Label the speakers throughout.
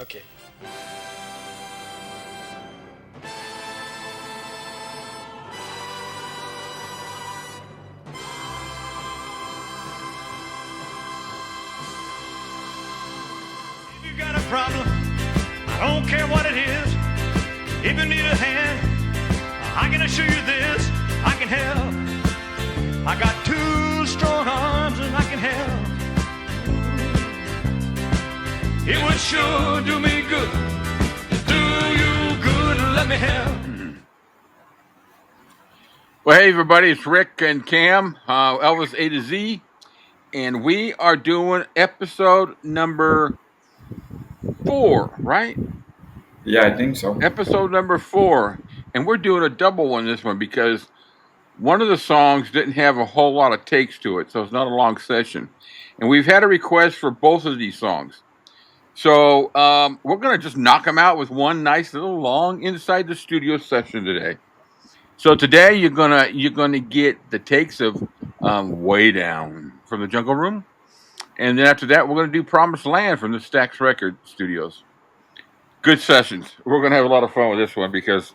Speaker 1: Okay.
Speaker 2: If you got a problem, I don't care what it is. If you need a hand, I can assure you this, I can help. I got two strong arms and I can help. It would sure do me good, do you good, let me help.
Speaker 3: Well, hey, everybody, it's Rick and Cam, Elvis-A-Z, and we are doing episode number 4, right?
Speaker 4: Yeah, I think so.
Speaker 3: Episode number 4, and we're doing a double on this one because one of the songs didn't have a whole lot of takes to it, so it's not a long session. And we've had a request for both of these songs. So we're going to just knock them out with one nice little long inside the studio session today. So today you're gonna get the takes of Way Down from the Jungle Room, and then after that we're gonna do Promised Land from the Stax Record Studios. Good sessions. We're gonna have a lot of fun with this one because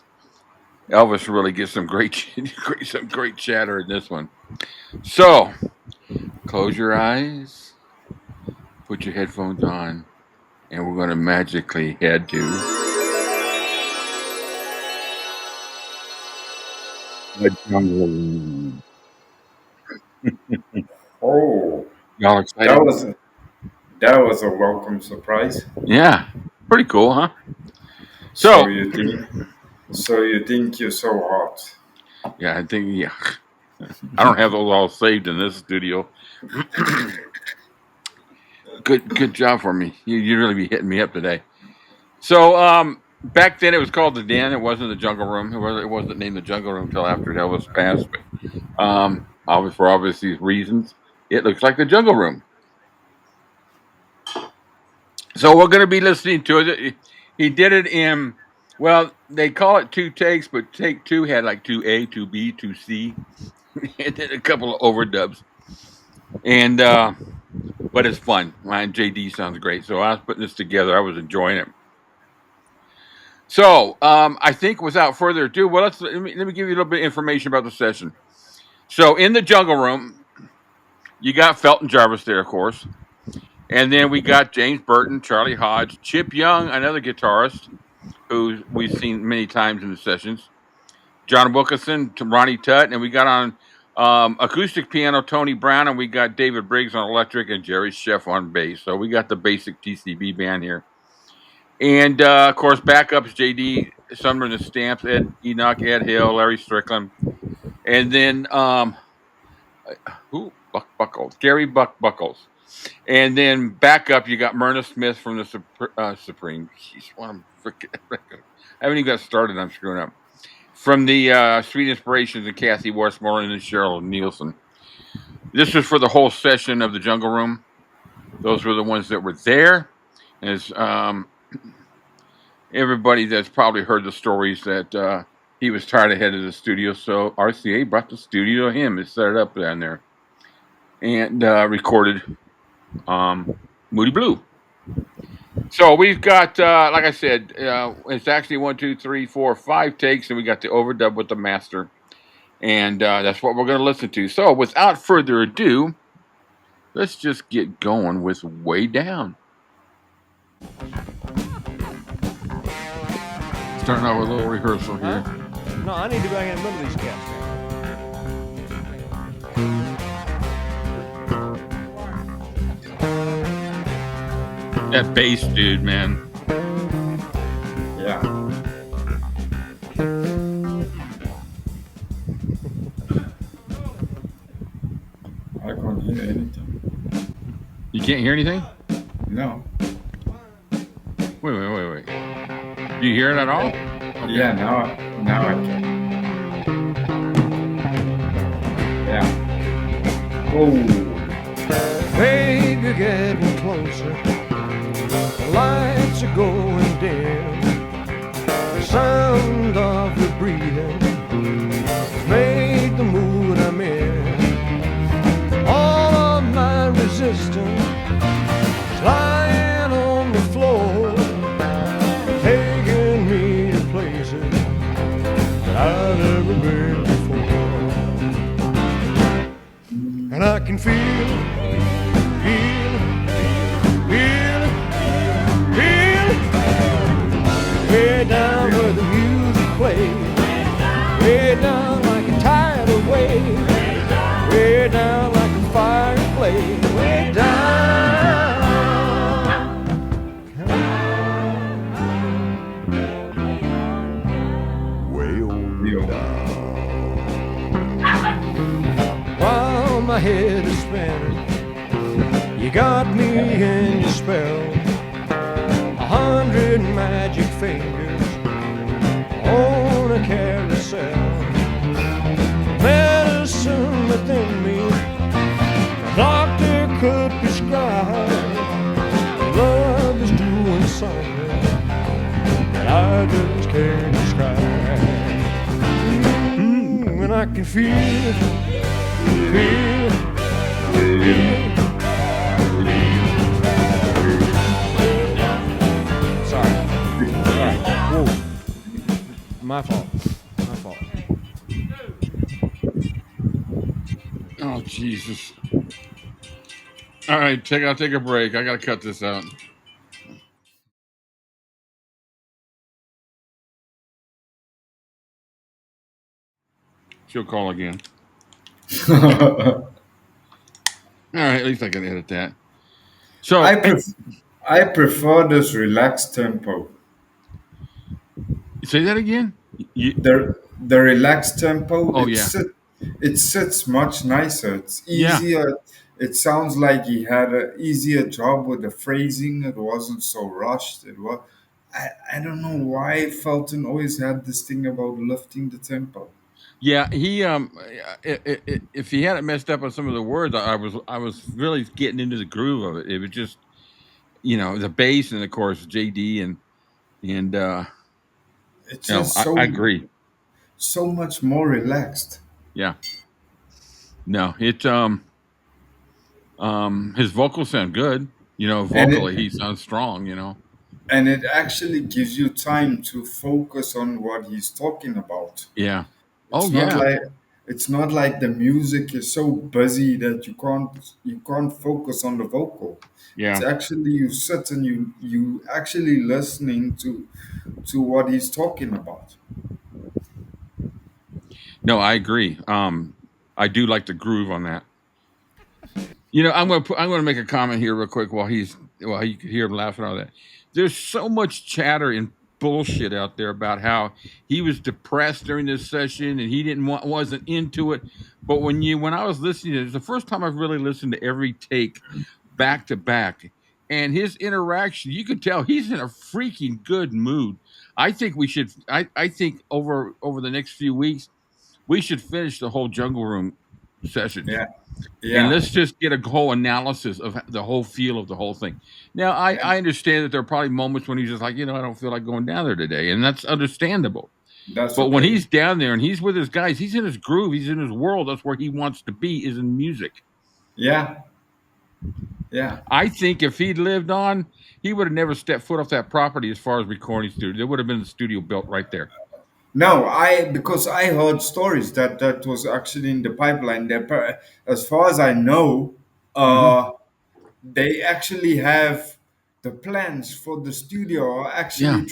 Speaker 3: Elvis really gets some great chatter in this one. So close your eyes, put your headphones on, and we're gonna magically head to the Jungle Room.
Speaker 4: Oh,
Speaker 3: Y'all excited?
Speaker 4: that was a welcome surprise.
Speaker 3: Yeah, pretty cool, huh?
Speaker 4: So you think you're so hot?
Speaker 3: Yeah, I think I don't have those all saved in this studio. Good job for me. You really be hitting me up today. So back then it was called the Den. It wasn't the Jungle Room. It wasn't named the Jungle Room until after Elvis passed. But for obvious reasons, it looks like the Jungle Room. So we're going to be listening to it. He did it in, well, they call it 2 takes, but take 2 had like 2A, 2B, 2C, and then a couple of overdubs. And but it's fun. Mine JD sounds great. So I was putting this together. I was enjoying it. So I think without further ado, well, let me give you a little bit of information about the session. So in the Jungle Room, you got Felton Jarvis there, of course. And then we got James Burton, Charlie Hodge, Chip Young, another guitarist who we've seen many times in the sessions, John Wilkinson, Ronnie Tutt, and we got on acoustic piano Tony Brown, and we got David Briggs on electric and Jerry Sheff on bass. So we got the basic TCB band here. And, of course, backups, J.D. Sumner and the Stamps, Ed Enoch, Ed Hill, Larry Strickland. And then, Buck Buckles, Gary Buck Buckles. And then backup, you got Myrna Smith from the Supreme. Jeez, what I'm freaking. I haven't even got started. I'm screwing up. From the Sweet Inspirations and Kathy Westmoreland and Cheryl Nielsen. This was for the whole session of the Jungle Room. Those were the ones that were there. As everybody that's probably heard the stories that he was tired of head of the studio, so RCA brought the studio to him and set it up down there and recorded Moody Blue. So we've got, like I said, it's actually 1, 2, 3, 4, 5 takes, and we got the overdub with the master, and that's what we're going to listen to. So without further ado, let's just get going with Way Down. Starting out with a little rehearsal here.
Speaker 2: No, I need to go in the middle of these cats.
Speaker 3: That bass dude, man.
Speaker 4: Yeah. I can't hear anything.
Speaker 3: You can't hear anything?
Speaker 4: No.
Speaker 3: Wait. Do you hear it at all? Okay.
Speaker 4: Yeah, now I can. Yeah. Oh.
Speaker 2: Babe, you're getting closer. The lights are going dim. The sound of your breathing has made the mood I'm in. All of my resistance is lying on the floor. feel it, feel it, feel it, feel it. Way down where the music plays, way down like a tidal wave, way down like a fireplace, way down, way on down. While my head is spinning, you got me in your spell. 100 magic fingers on a carousel. Medicine within me, the doctor could prescribe. Love is doing something that I just can't describe. And I can feel it, feel it, feel it. My fault. My fault.
Speaker 3: Oh Jesus! All right, I'll take a break. I gotta cut this out. She'll call again. All right, at least I can edit that. So,
Speaker 4: I pref- I prefer this relaxed tempo.
Speaker 3: say that again.
Speaker 4: The relaxed tempo,
Speaker 3: Oh yeah,
Speaker 4: it sits much nicer. It's
Speaker 3: yeah.
Speaker 4: easier. It sounds like he had an easier job with the phrasing. It wasn't so rushed. It was. I don't know why Felton always had this thing about lifting the tempo.
Speaker 3: Yeah, he if he hadn't messed up on some of the words, I was really getting into the groove of it. It was just the bass and of course JD and
Speaker 4: It's just
Speaker 3: I agree.
Speaker 4: so much more relaxed.
Speaker 3: Yeah, no, his vocals sound good.
Speaker 4: And
Speaker 3: Vocally he sounds strong.
Speaker 4: it actually gives you time to focus on what he's talking about.
Speaker 3: Yeah. Oh
Speaker 4: It's not
Speaker 3: yeah,
Speaker 4: like it's not like the music is so busy that you can't focus on the vocal. It's
Speaker 3: yeah.
Speaker 4: actually you sit and you actually listening to what he's talking about.
Speaker 3: No, I agree. I do like the groove on that. I'm gonna make a comment here real quick while you could hear him laughing and all that. There's so much chatter and bullshit out there about how he was depressed during this session and he wasn't into it. But when I was listening to it, it's the first time I've really listened to every take back to back. And his interaction, you could tell he's in a freaking good mood. I think we should I think over the next few weeks, we should finish the whole jungle room sessions
Speaker 4: Yeah,
Speaker 3: and
Speaker 4: yeah,
Speaker 3: let's just get a whole analysis of the whole feel of the whole thing. Now, I understand that there are probably moments when he's just like, I don't feel like going down there today, and that's understandable.
Speaker 4: that's
Speaker 3: But when
Speaker 4: okay.
Speaker 3: he's down there and he's with his guys, he's in his groove, he's in his world. That's where he wants to be, is in music.
Speaker 4: Yeah, yeah.
Speaker 3: I think if he'd lived on, he would have never stepped foot off that property as far as recording studio. There would have been a studio built right there.
Speaker 4: No, because I heard stories that was actually in the pipeline. As far as I know,
Speaker 3: Hmm.
Speaker 4: uh, they actually have the plans for the studio are
Speaker 3: Yeah,
Speaker 4: actually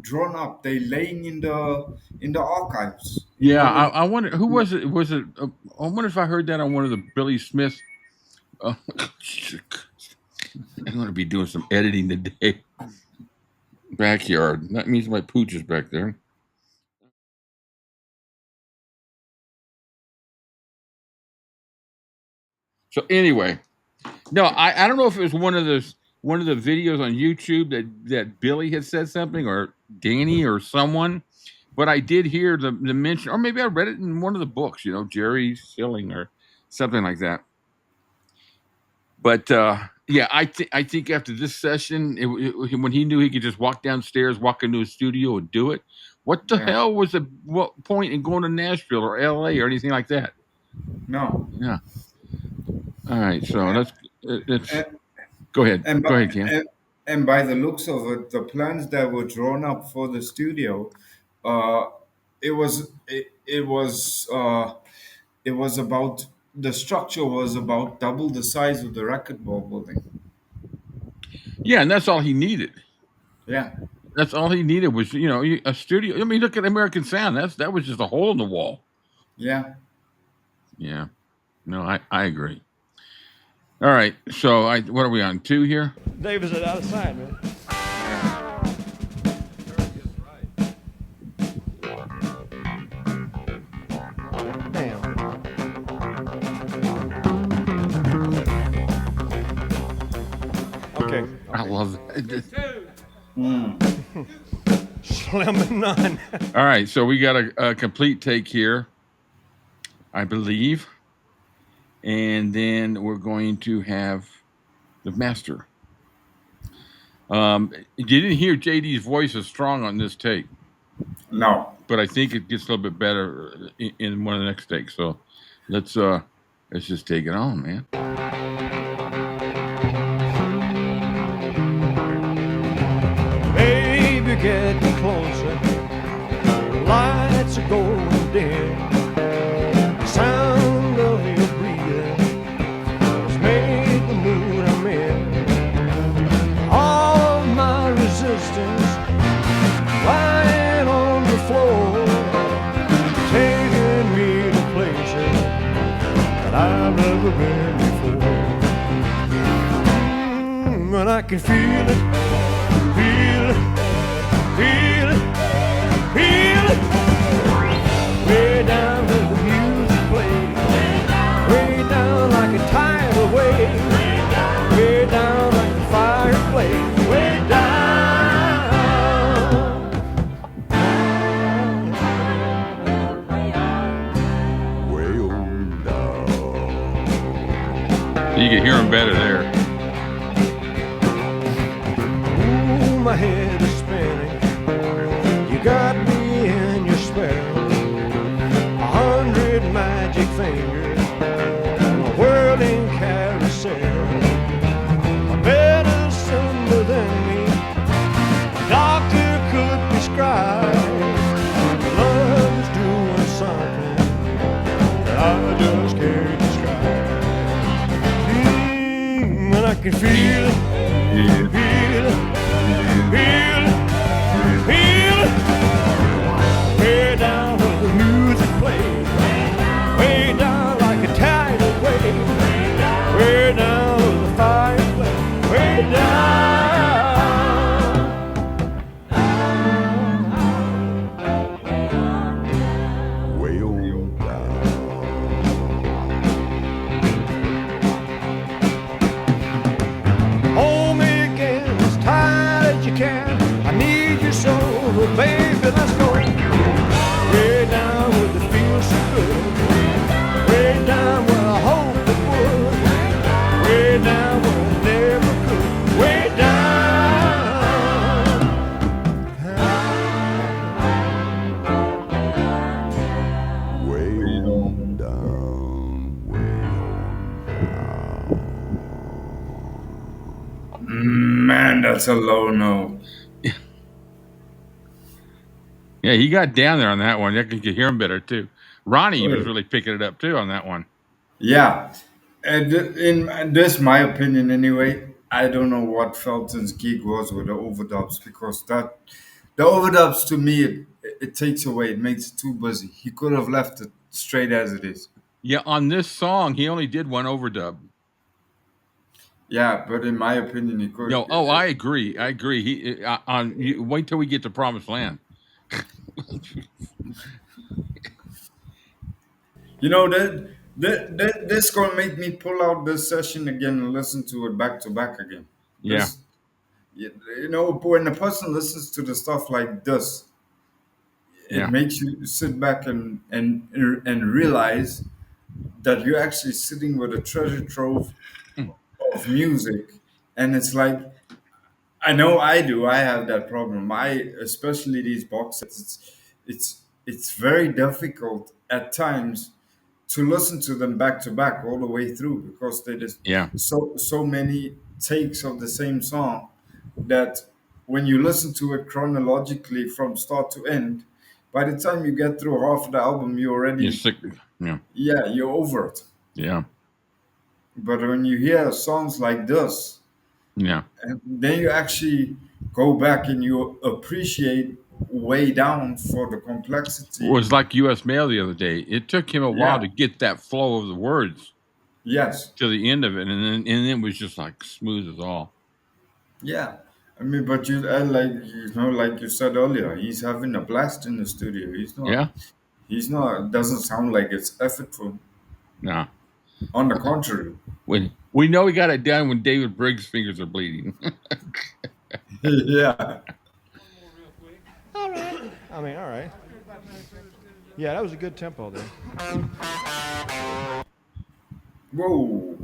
Speaker 4: drawn up. They laying in the archives.
Speaker 3: yeah. I wonder who was it. Was it? I wonder if I heard that on one of the Billy Smith. Uh, I'm going to be doing some editing today. Backyard. That means my pooch is back there. So anyway, no, I don't know if it was one of the videos on YouTube that Billy had said something or Danny or someone, but I did hear the mention, or maybe I read it in one of the books. Jerry Schilling or something like that. But yeah, I think after this session, when he knew he could just walk downstairs, walk into a studio, and do it, what the
Speaker 4: Yeah,
Speaker 3: hell was the what point in going to Nashville or L.A. or anything like that?
Speaker 4: no,
Speaker 3: Yeah. All right. So let's
Speaker 4: and
Speaker 3: go ahead.
Speaker 4: and
Speaker 3: Go
Speaker 4: by,
Speaker 3: ahead, Cam.
Speaker 4: and by the looks of it, the plans that were drawn up for the studio, uh, it was it was about the structure was about double the size of the racquetball building.
Speaker 3: Yeah, and that's all he needed.
Speaker 4: Yeah,
Speaker 3: That's all he needed was a studio. I mean, look at American Sound. That was just a hole in the wall.
Speaker 4: yeah.
Speaker 3: Yeah. No, I agree. All right. So what are we on 2 here?
Speaker 2: David's out of sight, man. Damn. Okay.
Speaker 3: I love that.
Speaker 2: Slim none.
Speaker 3: All right. So we got a complete take here, I believe, and then we're going to have the master. You didn't hear JD's voice as strong on this take,
Speaker 4: No.
Speaker 3: but I think it gets a little bit better in one of the next takes. So let's just take it on, man.
Speaker 2: Baby, getting closer. Lights are going dim. The sound of your breathing has made the mood I'm in. All of my resistance lying on the floor, taking me to places that I've never been before. And I can feel it, feel it, feel it, feel it. Way down where the music plays, way down like a tidal wave, way down like a fireplace, way down. Way on down.
Speaker 3: You can hear him better there.
Speaker 2: Ooh, my head is spinning. You got me in your spell. 100 magic fingers, a whirling carousel. A medicine within me, a doctor could prescribe. Love is doing something that I just can't describe. And I can feel it, feel it, feel it, feel it. Way down where the music plays, way down like a tidal wave, way down where the fireplace, way down. Way on down. Hold me again as tight as you can. I need you so, baby, let's go. Way down where it feels so good. Way down where I hope it would. Way down where it never could. Way down. Way on down. Way on down.
Speaker 4: Man, that's a low note.
Speaker 3: Yeah, he got down there on that one. You could hear him better too. Ronnie was really picking it up too on that one.
Speaker 4: Yeah. And in this, my opinion anyway, I don't know what Felton's gig was with the overdubs because the overdubs to me it takes away, it makes it too busy. He could have left it straight as it is.
Speaker 3: Yeah, on this song, he only did one overdub.
Speaker 4: Yeah, but in my opinion, he could.
Speaker 3: No, I agree. I agree. Wait till we get to Promised Land.
Speaker 4: You know that this gonna make me pull out this session again and listen to it back to back again.
Speaker 3: Yeah.
Speaker 4: This, you know, when a person listens to the stuff like this, it
Speaker 3: Yeah.
Speaker 4: makes you sit back and realize that you're actually sitting with a treasure trove of music, and it's like I know I do. I have that problem. Especially these box sets. It's very difficult at times to listen to them back to back all the way through because they just
Speaker 3: Yeah.
Speaker 4: so many takes of the same song that when you listen to it chronologically from start to end, by the time you get through half of the album, you
Speaker 3: You're
Speaker 4: already
Speaker 3: sick. Yeah.
Speaker 4: yeah you're over it.
Speaker 3: Yeah.
Speaker 4: But when you hear songs like this,
Speaker 3: Yeah.
Speaker 4: and then you actually go back and you appreciate way down for the
Speaker 3: It was
Speaker 4: complexity.
Speaker 3: like U.S. Mail the other day. It took him a while
Speaker 4: Yeah.
Speaker 3: to get that flow of the words
Speaker 4: Yes.
Speaker 3: to the end of it, and then it was just like smooth as all.
Speaker 4: Yeah. I mean, but like like you said earlier, he's having a blast in the studio.
Speaker 3: Yeah.
Speaker 4: He's not. Doesn't sound like it's effortful.
Speaker 3: No.
Speaker 4: On the contrary.
Speaker 3: When we know he got it done when David Briggs' fingers are bleeding.
Speaker 4: Yeah.
Speaker 2: All right. I mean, all right. Yeah, that was a good tempo there.
Speaker 4: Whoa.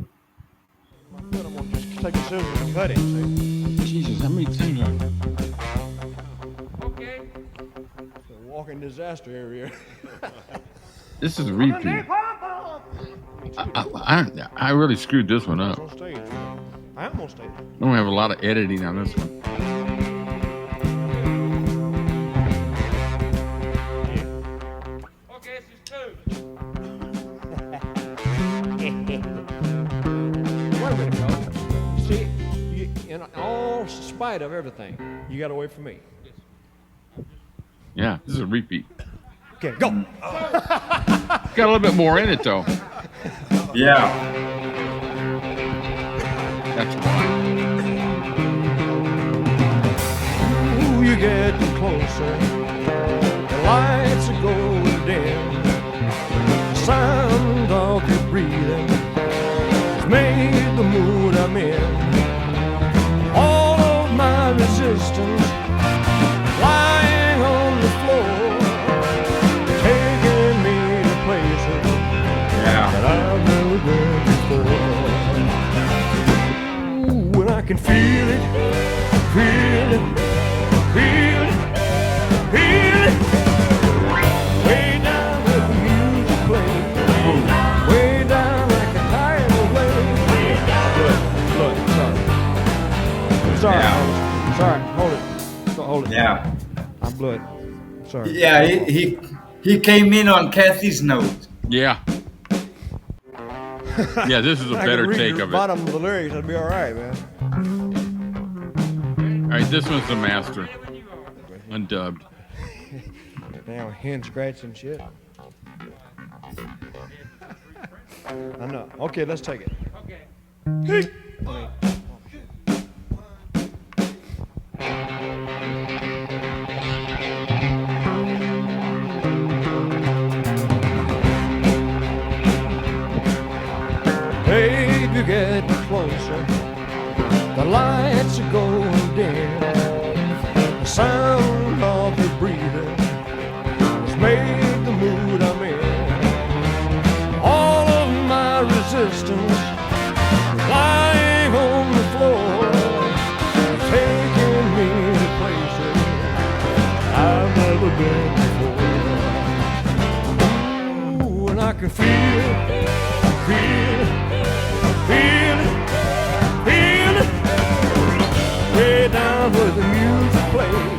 Speaker 2: I'm gonna just take the scissors and cut it. See?
Speaker 3: Jesus, how many times?
Speaker 2: It's a walking disaster area.
Speaker 3: This is a repeat. I really screwed this one up.
Speaker 2: On stage. I am on stage.
Speaker 3: I'm gonna have a lot of editing on this one.
Speaker 1: Okay, this is two.
Speaker 2: Wait a minute, y'all. See, in all spite of everything, you got away from me.
Speaker 3: Yeah, this is a repeat.
Speaker 2: Okay, go.
Speaker 3: Got a little bit more in it though.
Speaker 4: Yeah.
Speaker 3: That's why.
Speaker 2: Ooh, you're getting closer. The lights are going dim. The sound of your breathing has made the mood I'm in. All of my resistance lying on the floor, taking me to places
Speaker 4: Yeah.
Speaker 2: that I've never been before. Ooh, and I can feel it, feel it, feel it, feel it. Way down where the music plays, way down like a tidal wave. Look, sorry.
Speaker 4: Yeah.
Speaker 2: Sorry, hold it. Hold it.
Speaker 4: Yeah.
Speaker 2: I'm blood. Sorry.
Speaker 4: Yeah. He came in on Kathy's note.
Speaker 3: Yeah. Yeah, this is a
Speaker 2: I
Speaker 3: better
Speaker 2: could read
Speaker 3: take
Speaker 2: the
Speaker 3: of it.
Speaker 2: bottom of the lyrics, that'd be all right, man.
Speaker 3: All right, this one's the master. Undubbed.
Speaker 2: Damn, hen scratching shit. I know. Okay, let's take it.
Speaker 1: Okay.
Speaker 2: Babe, you're getting closer. The lights are going dim. The sound of your breathing has made the mood I'm in. All of my resistance lying on the floor, taking me to places I've never been before. Ooh, and I can feel it, feel it. Feel it, feel it. Way down where the music plays.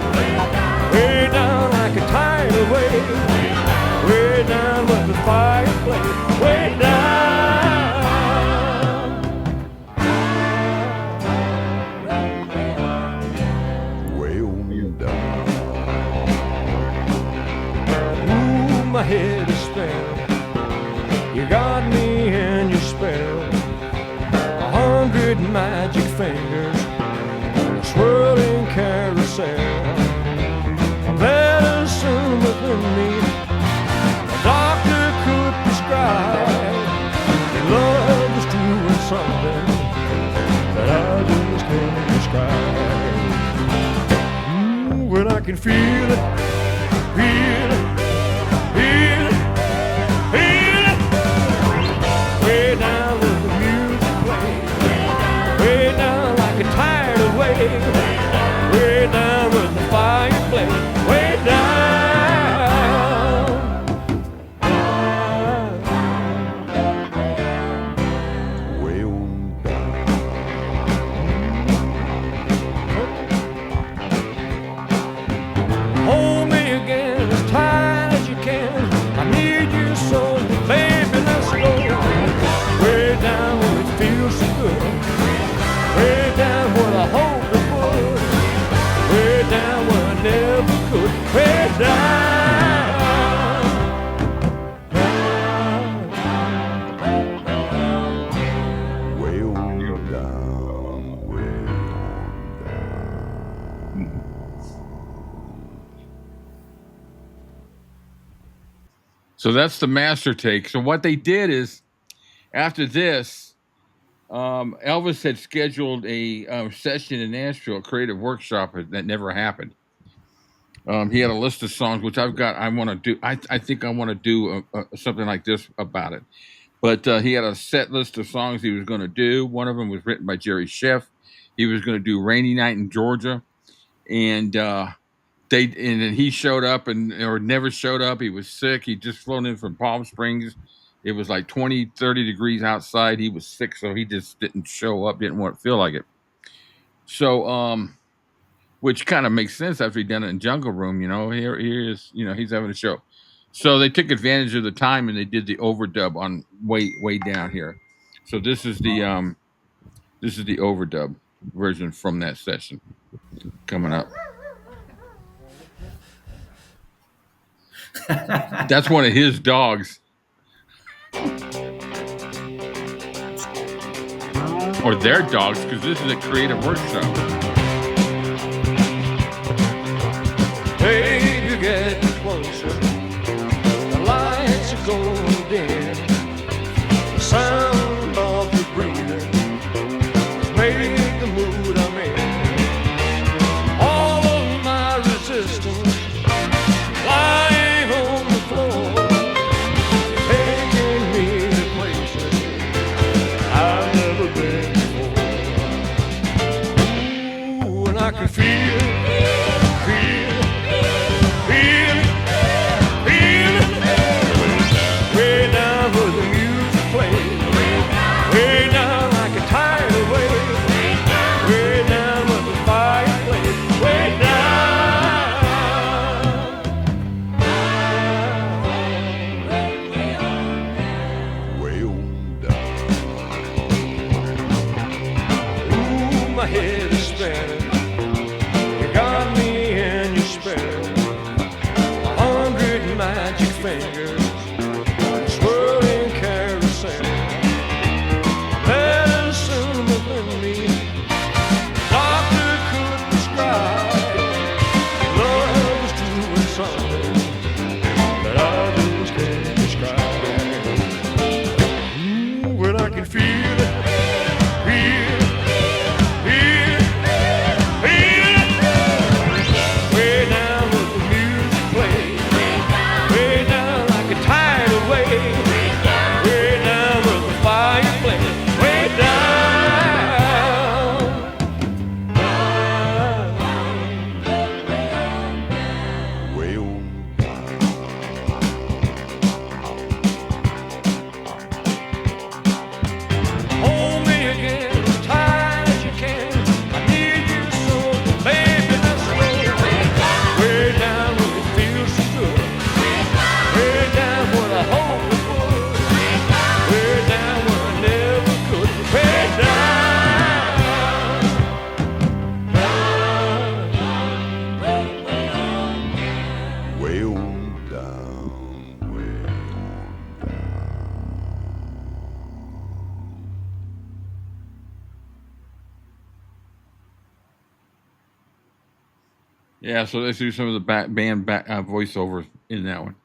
Speaker 2: Way down like a tidal wave. Way down where the fire plays. Way down. Way on down. Ooh, my head is spinning. You got me in your spell. 100 magic fingers, a swirling carousel. Medicine within me, a doctor could prescribe. Your love is doing something that I just can't describe. Ooh, and I can feel it, feel it, feel it, feel it. Way down with the music plays, way down like a tidal wave, way down with the fireplace, way down. Way on down. Hold me again as tight as you can. I need you so, baby, let's go. good. Way down where I hope it would. Way down where I never could. Way down. Way on down. Way on down.
Speaker 3: So that's the master take. So what they did is, after this, Elvis had scheduled a session in Nashville, a creative workshop that never happened. He had a list of songs, which I've got. I want to do. I think I want to do something like this about it. But he had a set list of songs he was going to do. One of them was written by Jerry Scheff. He was going to do "Rainy Night in Georgia," and then he showed up or never showed up. He was sick. He'd just flown in from Palm Springs. It was like 20, 30 degrees outside. He was sick, so he just didn't show up, didn't feel like it. So, which kind of makes sense after he'd done it in Jungle Room, here is, he's having a show. So they took advantage of the time and they did the overdub on way down here. So this is the overdub version from that session coming up. That's one of his dogs. Or their dogs, because this is a creative workshop.
Speaker 2: Hey, you get closer. The lights are going dim. The sound of your breathing has made the mood I'm in. All of my resistance lying on the floor, taking me to places I've never been before. Ooh, and I can feel way down where the music plays, way down like a tidal wave, way down where the fire plays, way on down. Ooh, my head is spinning. You got me in your spell. 100 magic fingers, swirling carousel. Medicine within me, doctor could prescribe. Love is doing something that I just can't describe. Ooh, when I can feel it, way down where the music plays, way down like a tidal wave, way down where the fire plays, way down, way on down. Hold me again as tight as you can. I need you so, baby, let's go. Way down where it feels so good. Way down where I hope it would. Way down where I never could. Way down. Way on down. Way on down.
Speaker 3: Yeah, so let's do some of the band voiceovers in that one.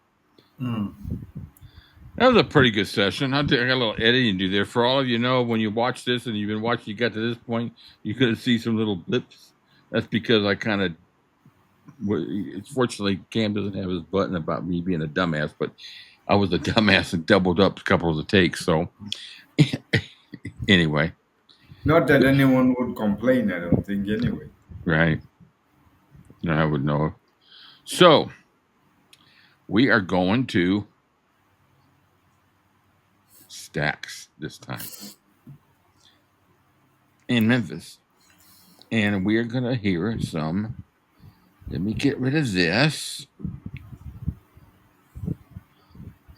Speaker 3: That was a pretty good session. I got a little editing to do there. For all of you know, when you watch this and you've been watching, you got to this point, you could see some little blips. That's because I kind of, fortunately, Cam doesn't have his button about me being a dumbass, but I was a dumbass and doubled up a couple of the takes. So anyway.
Speaker 4: Not that anyone would complain, I don't think, anyway.
Speaker 3: Right. No, I would know. So we are going to Stax this time in Memphis. And we are going to hear some. Let me get rid of this.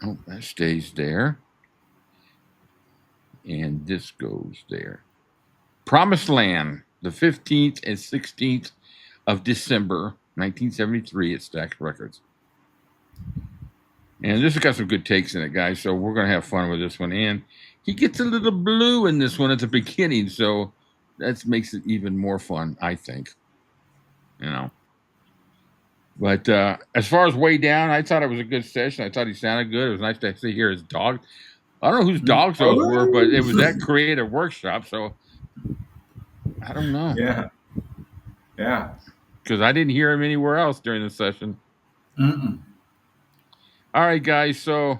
Speaker 3: Oh, that stays there. And this goes there. Promised Land, the 15th and 16th of December, 1973 at Stax Records. And this has got some good takes in it, guys, so we're going to have fun with this one. And he gets a little blue in this one at the beginning, so that makes it even more fun, I think. You know. But as far as Way Down, I thought it was a good session. I thought he sounded good. It was nice to hear his dog. I don't know whose dogs those were, but it was that creative workshop, so I don't know.
Speaker 4: Yeah.
Speaker 3: Because I didn't hear him anywhere else during the session.
Speaker 4: Mm-mm.
Speaker 3: All right, guys. So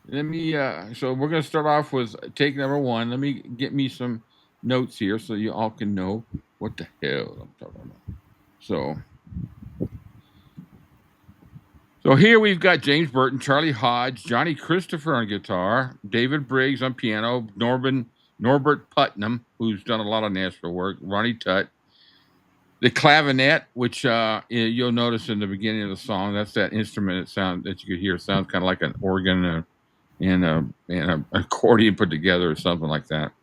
Speaker 3: let me. So we're gonna start off with take number one. Let me get me some notes here so you all can know what the hell I'm talking about. So here we've got James Burton, Charlie Hodge, Johnny Christopher on guitar, David Briggs on piano, Norbert Putnam, who's done a lot of Nashville work, Ronnie Tutt. The clavinet, which you'll notice in the beginning of the song, that's that instrument that you could hear. It sounds kind of like an organ and an accordion put together or something like that.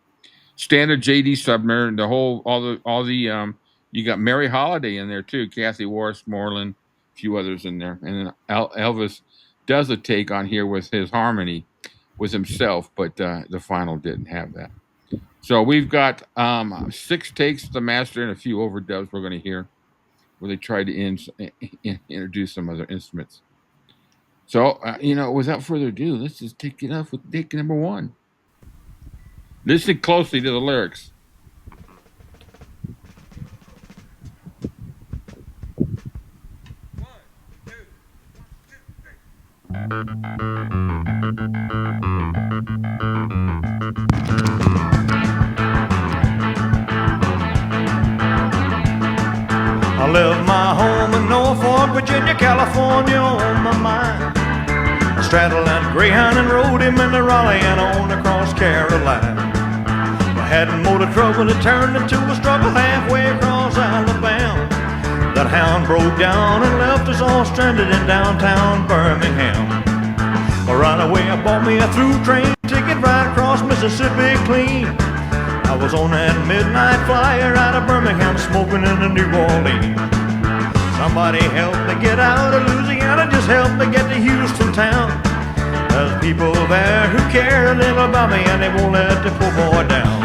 Speaker 3: Standard J.D. Sumner, and all the you got Mary Holiday in there too, Kathy Westmoreland, a few others in there, and then Elvis does a take on here with his harmony with himself, but the final didn't have that. So we've got 6 takes to the master and a few overdubs we're going to hear where they tried to introduce some other instruments. So, without further ado, let's just take it off with take number 1. Listen closely to the lyrics.
Speaker 2: I left my home in Norfolk, Virginia, California on my mind. I straddled that Greyhound and rode him into Raleigh and on across Carolina. I hadn't more to trouble, it turned into a struggle halfway across Alabama. That hound broke down and left us all stranded in downtown Birmingham. Well, right away I bought me a through train ticket right across Mississippi clean. I was on that midnight flyer out of Birmingham, smoking into New Orleans. Somebody help me get out of Louisiana, just help me get to Houston town. There's people there who care a little about me and they won't let the poor boy down.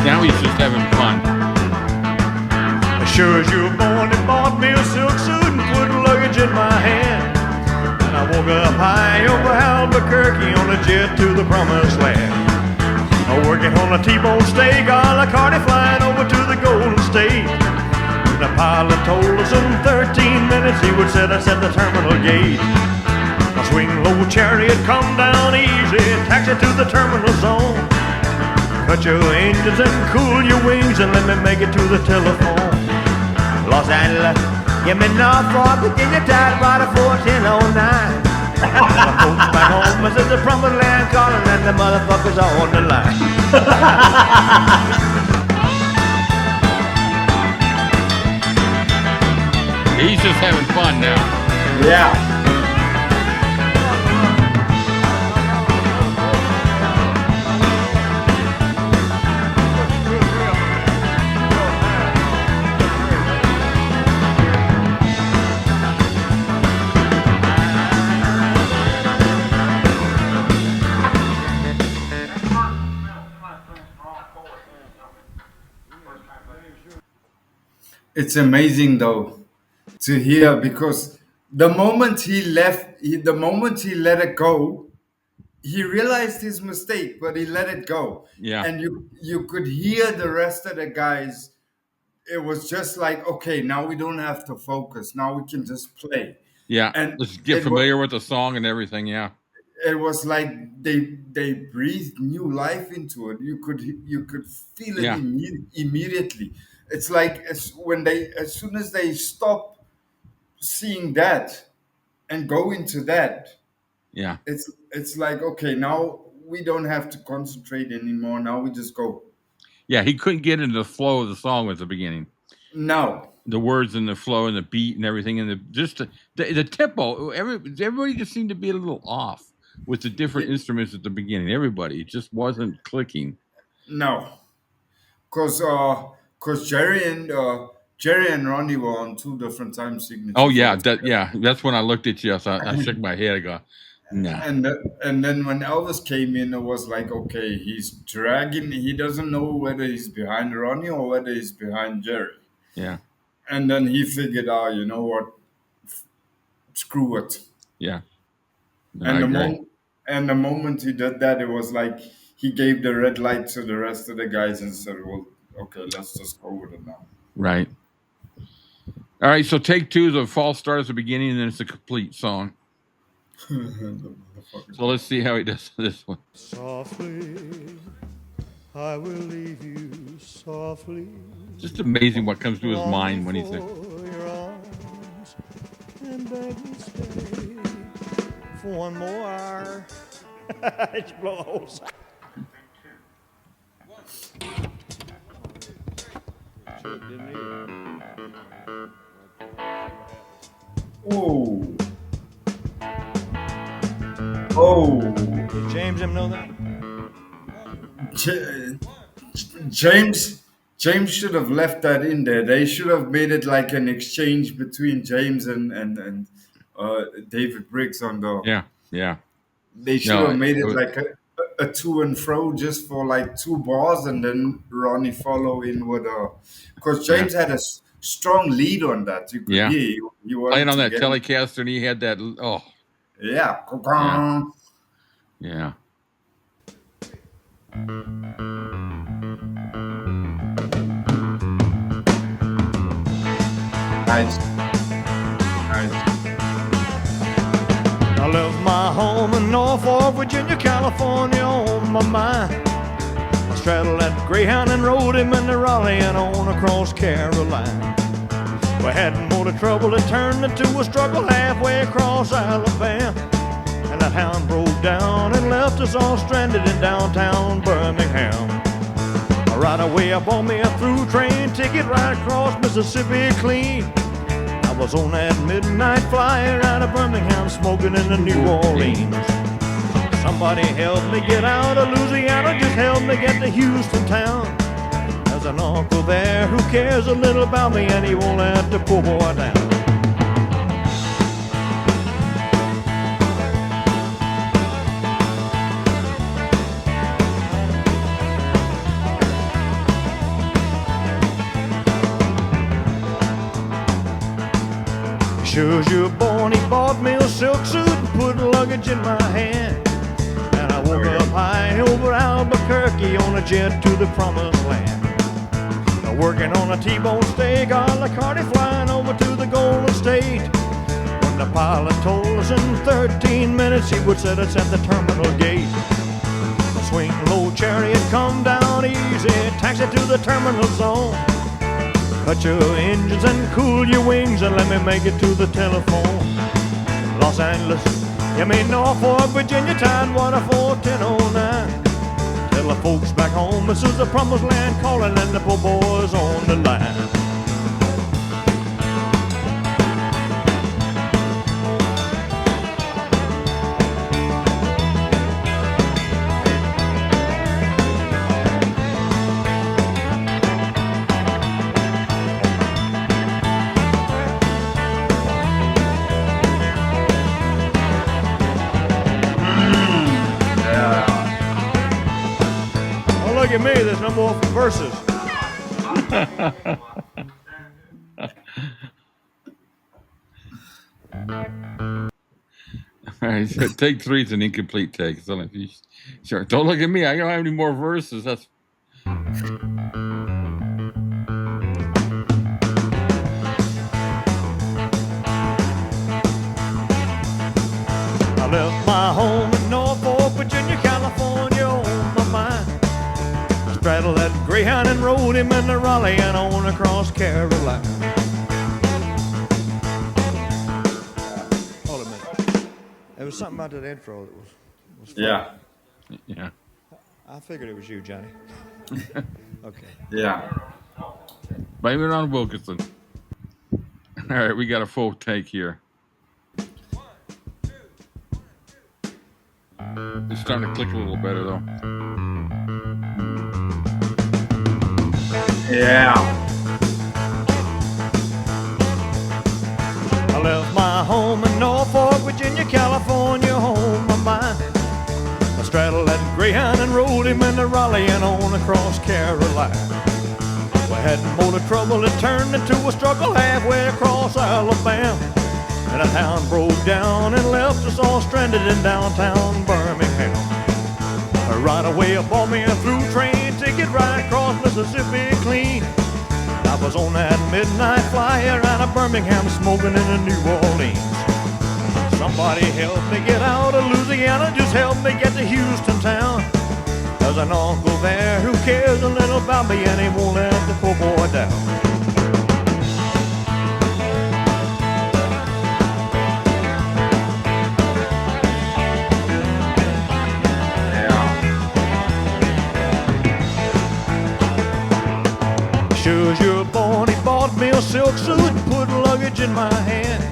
Speaker 3: Now he's just having fun.
Speaker 2: Sure as you were born, they bought me a silk suit and put luggage in my hand. And I woke up high over Albuquerque on a jet to the promised land. Working on a T-bone steak, a la carte flying over to the Golden State. And the pilot told us in 13 minutes he would set us at the terminal gate. A swing low chariot, come down easy, taxi to the terminal zone. Cut your engines and cool your wings and let me make it to the telephone. Los Angeles, give me Norfolk, Virginia, tied by the 1409. The folks back home, I said the promised land calling and the motherfuckers are on the line.
Speaker 3: He's just having fun now.
Speaker 4: Yeah. It's amazing though to hear, because the moment he left, the moment he let it go, he realized his mistake, but he let it go.
Speaker 3: Yeah.
Speaker 4: And you could hear the rest of the guys. It was just like, okay, now we don't have to focus. Now we can just play.
Speaker 3: Yeah.
Speaker 4: And
Speaker 3: let's get familiar with the song and everything. Yeah.
Speaker 4: It was like they breathed new life into it. You could feel it
Speaker 3: Yeah.
Speaker 4: immediately. It's like as soon as they stop seeing that and go into that,
Speaker 3: Yeah.
Speaker 4: it's like, okay, now we don't have to concentrate anymore. Now we just go.
Speaker 3: Yeah. He couldn't get into the flow of the song at the beginning.
Speaker 4: No.
Speaker 3: the words and the flow and the beat and everything, and the tempo. Everybody just seemed to be a little off with the different instruments at the beginning. Everybody, it just wasn't clicking.
Speaker 4: No, because Jerry and Ronnie were on two different time signatures.
Speaker 3: Oh yeah, that's when I looked at you. I shook my head. I go, nah.
Speaker 4: And then when Elvis came in, it was like, okay, he's dragging. He doesn't know whether he's behind Ronnie or whether he's behind Jerry.
Speaker 3: Yeah,
Speaker 4: And then he figured out, you know what? Screw it.
Speaker 3: yeah. No,
Speaker 4: And
Speaker 3: I
Speaker 4: the
Speaker 3: agree.
Speaker 4: moment and the moment he did that, it was like he gave the red light to the rest of the guys and said, "Well, okay, let's just go with it now."
Speaker 3: Right. All right. So take two. The false start at the beginning, and then it's a complete song. So let's see how he does this one.
Speaker 2: Softly, I will leave you softly.
Speaker 3: Just amazing what comes to his mind when he's there.
Speaker 2: Your arms and beg me stay for one more hour. It's blow the whole side.
Speaker 4: Oh, oh,
Speaker 2: Did James him know that?
Speaker 4: J- James should have left that in there. They should have made it like an exchange between James and David Briggs on the.
Speaker 3: Yeah, yeah.
Speaker 4: They should
Speaker 3: No,
Speaker 4: have made it
Speaker 3: was-
Speaker 4: like a to and fro just for like two bars, and then Ronnie follow in with a. Because James had a strong lead on that. You could
Speaker 3: Yeah.
Speaker 4: hear he wanted
Speaker 3: playing on
Speaker 4: to
Speaker 3: that
Speaker 4: get-
Speaker 3: Telecaster, and he had that. Oh,
Speaker 4: Yeah.
Speaker 3: yeah.
Speaker 4: Nice. Nice.
Speaker 2: I left my home in Norfolk, Virginia, California on my mind. I straddled that Greyhound and rode him into Raleigh and on across Carolina. We had more trouble, it turned into a struggle halfway across Alabama. And that hound broke down and left us all stranded in downtown Birmingham. Right away I bought me a through train ticket right across Mississippi clean. I was on that midnight flyer out of Birmingham smoking into New Orleans. Somebody helped me get out of Louisiana, just helped me get to Houston town. There's an uncle there who cares a little about me and he won't let the poor boy down. Sure as you're born, he bought me a silk suit and put luggage in my hand. And I woke up high over Albuquerque on a jet to the promised land. Working on a T-bone steak, a la carte flying over to the Golden State. When the pilot told us in 13 minutes he would set us at the terminal gate. Swing low chariot, come down easy, taxi to the terminal zone. Cut your engines and cool your wings and let me make it to the telephone. Los Angeles, you mean Norfolk, Virginia, Tidewater 41009. Tell the folks back home this is the promised land calling and the poor boys on the line. Look at me, there's no more verses.
Speaker 3: All right, so take three is an incomplete take. So if you, sure, don't look at me. I don't have any more verses. That's
Speaker 2: I left my home in Norfolk, Virginia, California on my mind. Straddled that Greyhound and rode him into Raleigh and on across Carolina. Hold a minute. There was something about that intro that was fun.
Speaker 4: Yeah.
Speaker 3: yeah.
Speaker 2: I figured it was you, Johnny. Okay.
Speaker 4: Yeah.
Speaker 3: Blame it on Wilkinson. All right, we got a full take here. It's starting to click a little better though.
Speaker 4: Yeah.
Speaker 2: I left my home in Norfolk, Virginia, California, home of mine. I straddled that Greyhound and rode him into Raleigh and on across Carolina. We had more trouble, it turned into a struggle halfway across Alabama. And a town broke down and left us all stranded in downtown Birmingham. Right away, I bought me a through train ticket right across Mississippi clean. I was on that midnight flyer out of Birmingham, smoking into New Orleans. Somebody help me get out of Louisiana, just help me get to Houston town. There's an uncle there who cares a little about me, and he won't let the poor boy down. Sure as you're born, he bought me a silk suit and put luggage in my hand.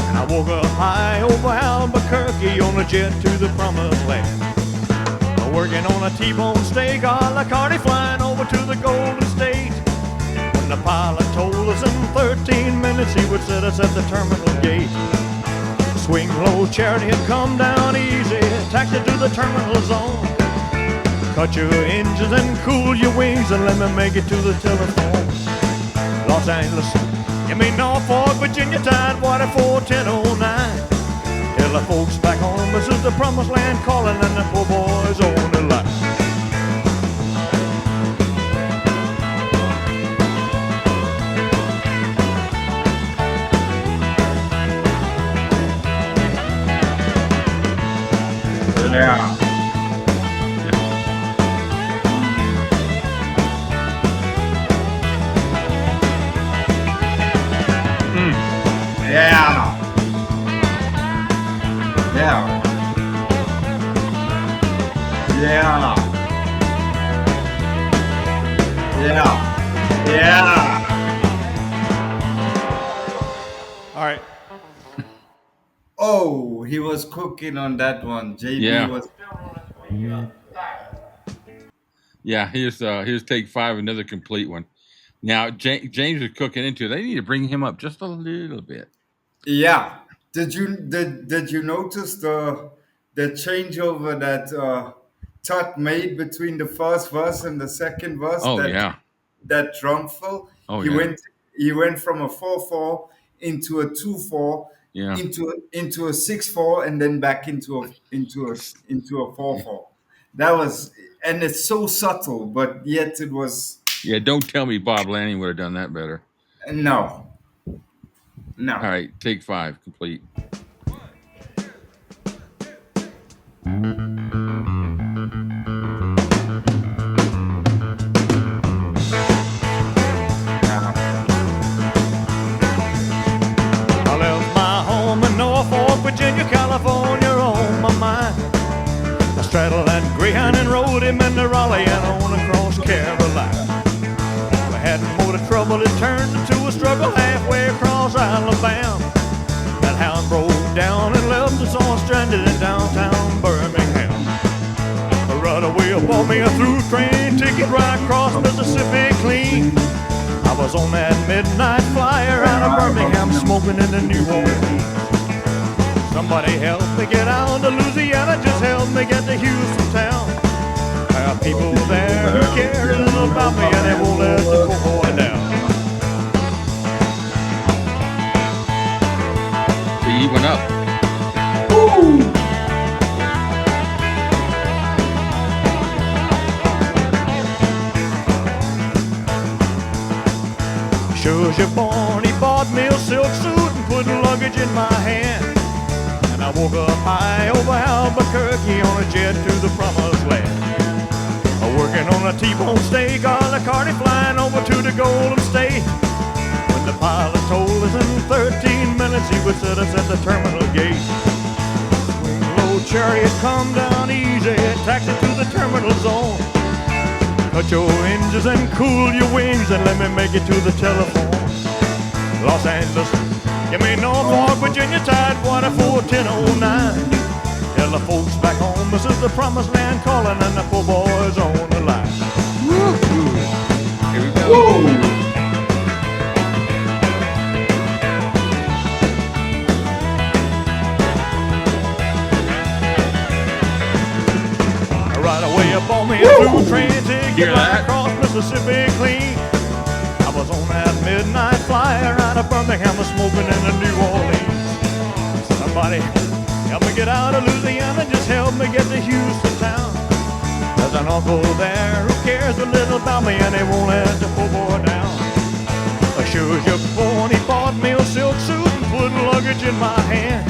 Speaker 2: And I woke up high over Albuquerque on a jet to the promised land. Working on a T-bone steak, 𝐸𝐞𝐿 flying over to the Golden State. When the pilot told us in 13 minutes he would set us at the terminal gate. Swing low chariot, come down easy, taxi to the terminal zone. Cut your engines and cool your wings and let me make it to the telephone. Los Angeles, you mean Norfolk, Virginia, Tidewater 41009. Tell the folks back home this is the promised land calling and the poor boys on the line.
Speaker 4: Yeah. Yeah. Yeah. Yeah. Yeah. Yeah.
Speaker 2: All right.
Speaker 4: Oh, he was cooking on that one. JB
Speaker 3: Yeah.
Speaker 4: was.
Speaker 3: Yeah, here's take 5, another complete one. Now James is cooking into it. They need to bring him up just a little bit.
Speaker 4: Yeah. Did you notice the changeover that Tut made between the first verse and the second verse?
Speaker 3: Oh yeah.
Speaker 4: That drum fill.
Speaker 3: Oh
Speaker 4: he
Speaker 3: yeah.
Speaker 4: He went from a 4/4 into a 2/4
Speaker 3: Yeah.
Speaker 4: into a 6/4 and then back into a 4/4. That was, and it's so subtle, but yet it was.
Speaker 3: Yeah, don't tell me Bob Lanning would have done that better.
Speaker 4: No.
Speaker 3: All right, take 5, complete.
Speaker 2: I left my home in Norfolk, Virginia, California on my mind. I straddled that Greyhound and rode him into Raleigh and on across Carolina. We had more trouble, it turned into a struggle halfway across Alabama. That hound broke down and left us all stranded in downtown Birmingham. Right away, I bought me a through train ticket right across Mississippi clean. I was on that midnight flyer out of Birmingham, smoking in the New Orleans. Somebody help me get out to Louisiana, just help me get to Houston town. There are people there who care a little about me and they won't let the poor boy down.
Speaker 3: He went up.
Speaker 2: Sure as you're born, he bought me a silk suit and put luggage in my hand. And I woke up high over Albuquerque on a jet to the promised land. Working on a T-bone steak, 𝐸𝐞𝐿 flying over to the Golden State. When the pilot told us in 13 minutes he would set us at the terminal gate. Swing low chariot, come down easy, taxi to the terminal zone. Cut your engines and cool your wings and let me make it to the telephone. Los Angeles, give me Norfolk, Virginia, Tidewater 41009. Tell the folks back home this is the promised land calling and the poor boys on the line.
Speaker 3: Here we go.
Speaker 4: Whoa!
Speaker 2: Right away up on me a blue train to
Speaker 3: Hear
Speaker 2: get right
Speaker 3: that?
Speaker 2: across Mississippi clean. I was on that midnight flyer out of Birmingham, smoking in the New Orleans. Somebody help me get out of Louisiana, just help me get to Houston town. There's an uncle there who cares a little about me and he won't let the poor boy down. Sure as you're born, he bought me a silk suit and put luggage in my hand.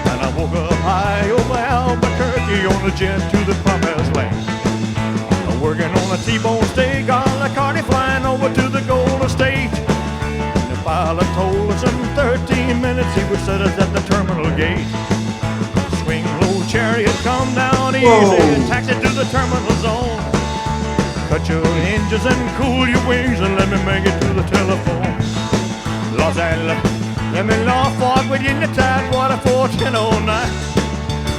Speaker 2: And I woke up high over Albuquerque on the jet to the promised land. Working on a T-bone steak, a la carte flying over to the Golden State. And the pilot told us in 13 minutes he would set us at the terminal gate. Swing low chariot, come down easy,
Speaker 4: Whoa.
Speaker 2: taxi to the terminal zone. Cut your engines and cool your wings and let me make it to the telephone. Los Angeles, let me Norfolk, Virginia, Tidewater 41009.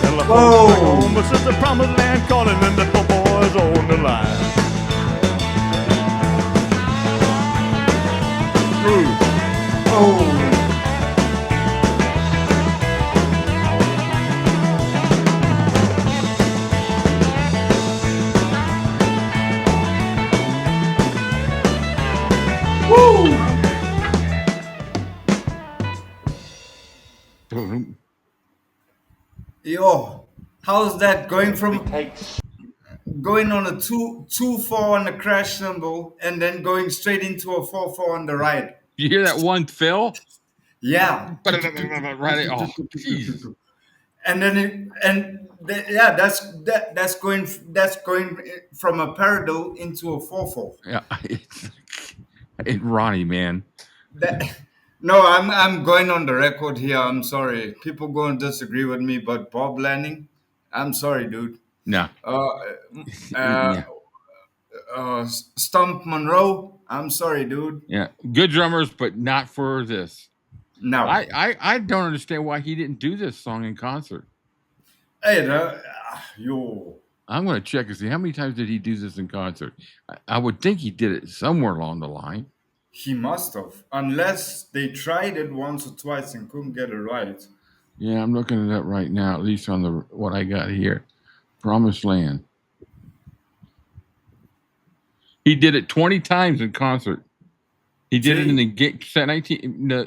Speaker 2: Tell the folks back home, this is the promised land calling and the poor boys on the line.
Speaker 4: Oh! Woo! Yo, how's that going from going on a 2-4 on the crash cymbal and then going straight into a 4-4 on the right?
Speaker 3: You hear that one fill?
Speaker 4: Yeah.
Speaker 3: Right. Oh, Jesus.
Speaker 4: And then yeah, that's going from a paradiddle into a 4-4.
Speaker 3: Yeah. It's Ronnie, man.
Speaker 4: That no, I'm going on the record here. I'm sorry, people going to disagree with me, but Bob Lanning, I'm sorry, dude.
Speaker 3: No.
Speaker 4: Uh,
Speaker 3: Yeah.
Speaker 4: Stump Monroe, I'm sorry, dude.
Speaker 3: Yeah. Good drummers, but not for this.
Speaker 4: No,
Speaker 3: I don't understand why he didn't do this song in concert.
Speaker 4: hey, yo,
Speaker 3: I'm going to check and see how many times did he do this in concert. I would think he did it somewhere along the line.
Speaker 4: he must have, unless they tried it once or twice and couldn't get it right.
Speaker 3: Yeah, I'm looking at that right now, at least on the what I got here. Promised Land. He did it 20 times in concert. He did it in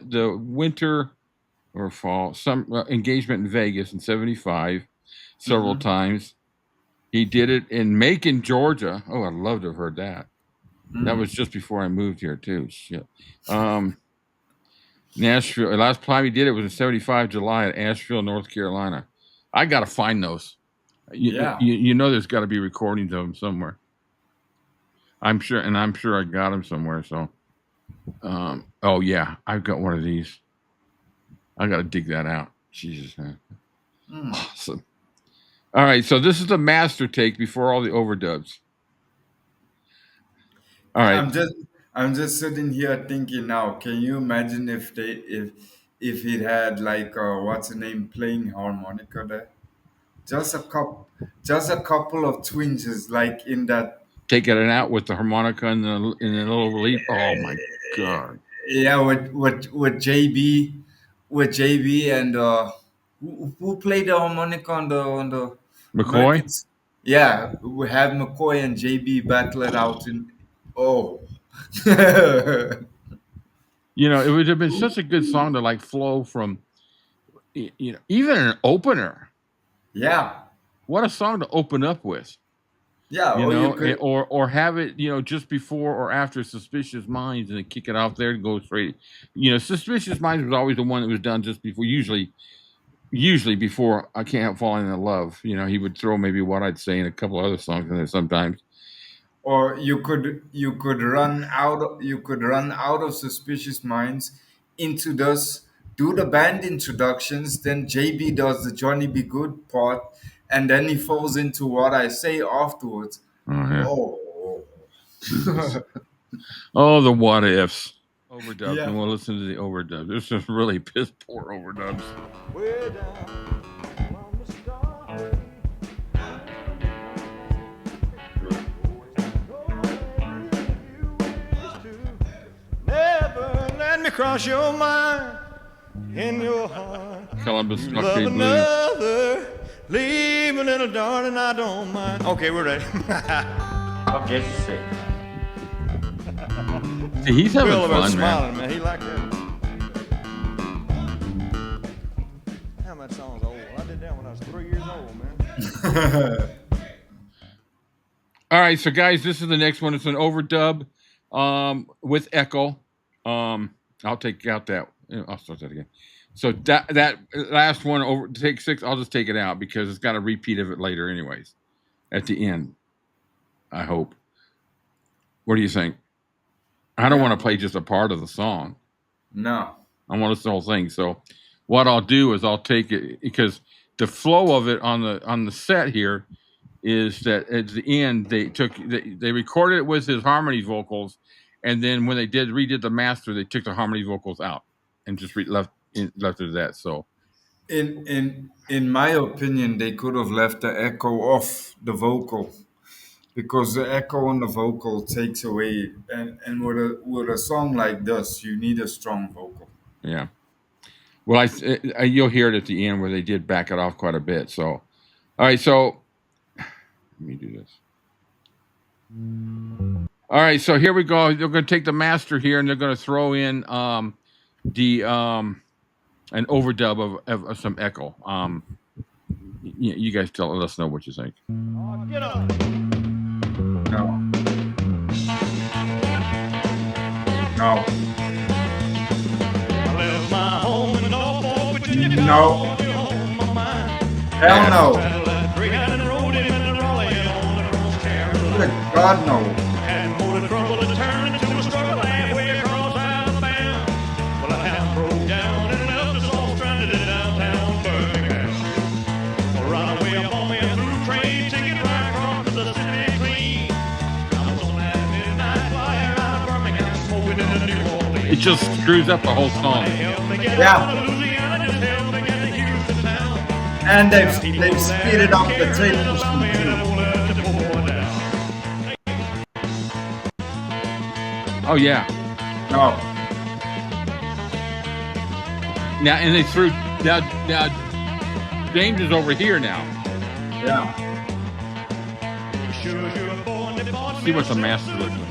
Speaker 3: the winter or fall engagement in Vegas in '75 several times. He did it in Macon, Georgia. Oh, I'd love to have heard that. That was just before I moved here too. Shit. Nashville. Last time he did it was in '75 July at Asheville, North Carolina. I gotta find those.
Speaker 4: Yeah.
Speaker 3: You know there's got to be recordings of them somewhere. I'm sure I got them somewhere. So, oh yeah, I've got one of these. I got to dig that out. Jesus, man. Awesome. All right, so this is the master take before all the overdubs. All right.
Speaker 4: I'm just sitting here thinking now. Can you imagine if it had like what's the name playing harmonica there? Just a couple of twinges like in that.
Speaker 3: Taking it out with the harmonica and the little relief. Oh my God.
Speaker 4: Yeah, with JB and who played the harmonica on the
Speaker 3: McCoy?
Speaker 4: Americans? Yeah, we have McCoy and JB battle it out in. Oh.
Speaker 3: You know, it would have been such a good song to like flow from, even an opener.
Speaker 4: Yeah.
Speaker 3: What a song to open up with.
Speaker 4: Yeah,
Speaker 3: or have it, just before or after Suspicious Minds, and then kick it off there and go straight. Suspicious Minds was always the one that was done just before, usually before I Can't Help Falling in Love. He would throw maybe What I'd Say and a couple other songs in there sometimes.
Speaker 4: Or you could run out of Suspicious Minds into this, do the band introductions, then JB does the Johnny Be Good part, and then he falls into What I Say afterwards.
Speaker 3: Oh yeah.
Speaker 4: Oh.
Speaker 3: Oh, the what ifs. Overdubs,
Speaker 4: Yeah.
Speaker 3: and we'll listen to the overdubs. There's some really piss poor overdubs.
Speaker 2: Way down on the starry, never let me cross your mind in your heart.
Speaker 3: Columbus
Speaker 2: You
Speaker 3: Stockade
Speaker 2: love
Speaker 3: Blues.
Speaker 2: another, leave a little darling, I don't mind. Okay, we're ready.
Speaker 5: Okay, sick.
Speaker 3: See, he's having
Speaker 2: Bill was
Speaker 3: fun, man.
Speaker 2: smiling, man. He liked that. Damn, that song's old. I did that when I was 3 years old, man.
Speaker 3: All right, so guys, this is the next one. It's an overdub with echo. I'll take out that. I'll start that again. So that last one over take 6. I'll just take it out because it's got a repeat of it later, anyways. At the end, I hope. What do you think? I don't want to play just a part of the song.
Speaker 4: No.
Speaker 3: I want to the whole thing. So what I'll do is I'll take it because the flow of it on the set here is that at the end they recorded it with his harmony vocals, and then when they redid the master, they took the harmony vocals out and just left it at that. So
Speaker 4: In my opinion, they could have left the echo off the vocal, because the echo on the vocal takes away. And with a song like this, you need a strong vocal.
Speaker 3: yeah. Well, you'll hear it at the end where they did back it off quite a bit. So, all right. So let me do this. All right. So here we go. They're going to take the master here, and they're going to throw in an overdub of some echo. You guys let us know what you think.
Speaker 2: Get up.
Speaker 4: No. No.
Speaker 2: I left my home in Norfolk, Virginia.
Speaker 4: No. Hell no. Good God, no.
Speaker 2: And more to trouble and turn into a struggle halfway across Alabama. Well, I have broke down and left us all stranded in downtown Birmingham. Well, run away upon me a through train ticket right across to the city clean. I was on that midnight flyer out of Birmingham, smoking in the New Orleans.
Speaker 3: It just screws up the whole song.
Speaker 4: Yeah. And they've speeded up the tape machine too.
Speaker 3: Oh yeah.
Speaker 4: No.
Speaker 3: Now and they threw now James is over here now.
Speaker 4: Yeah.
Speaker 3: See what the master looks like.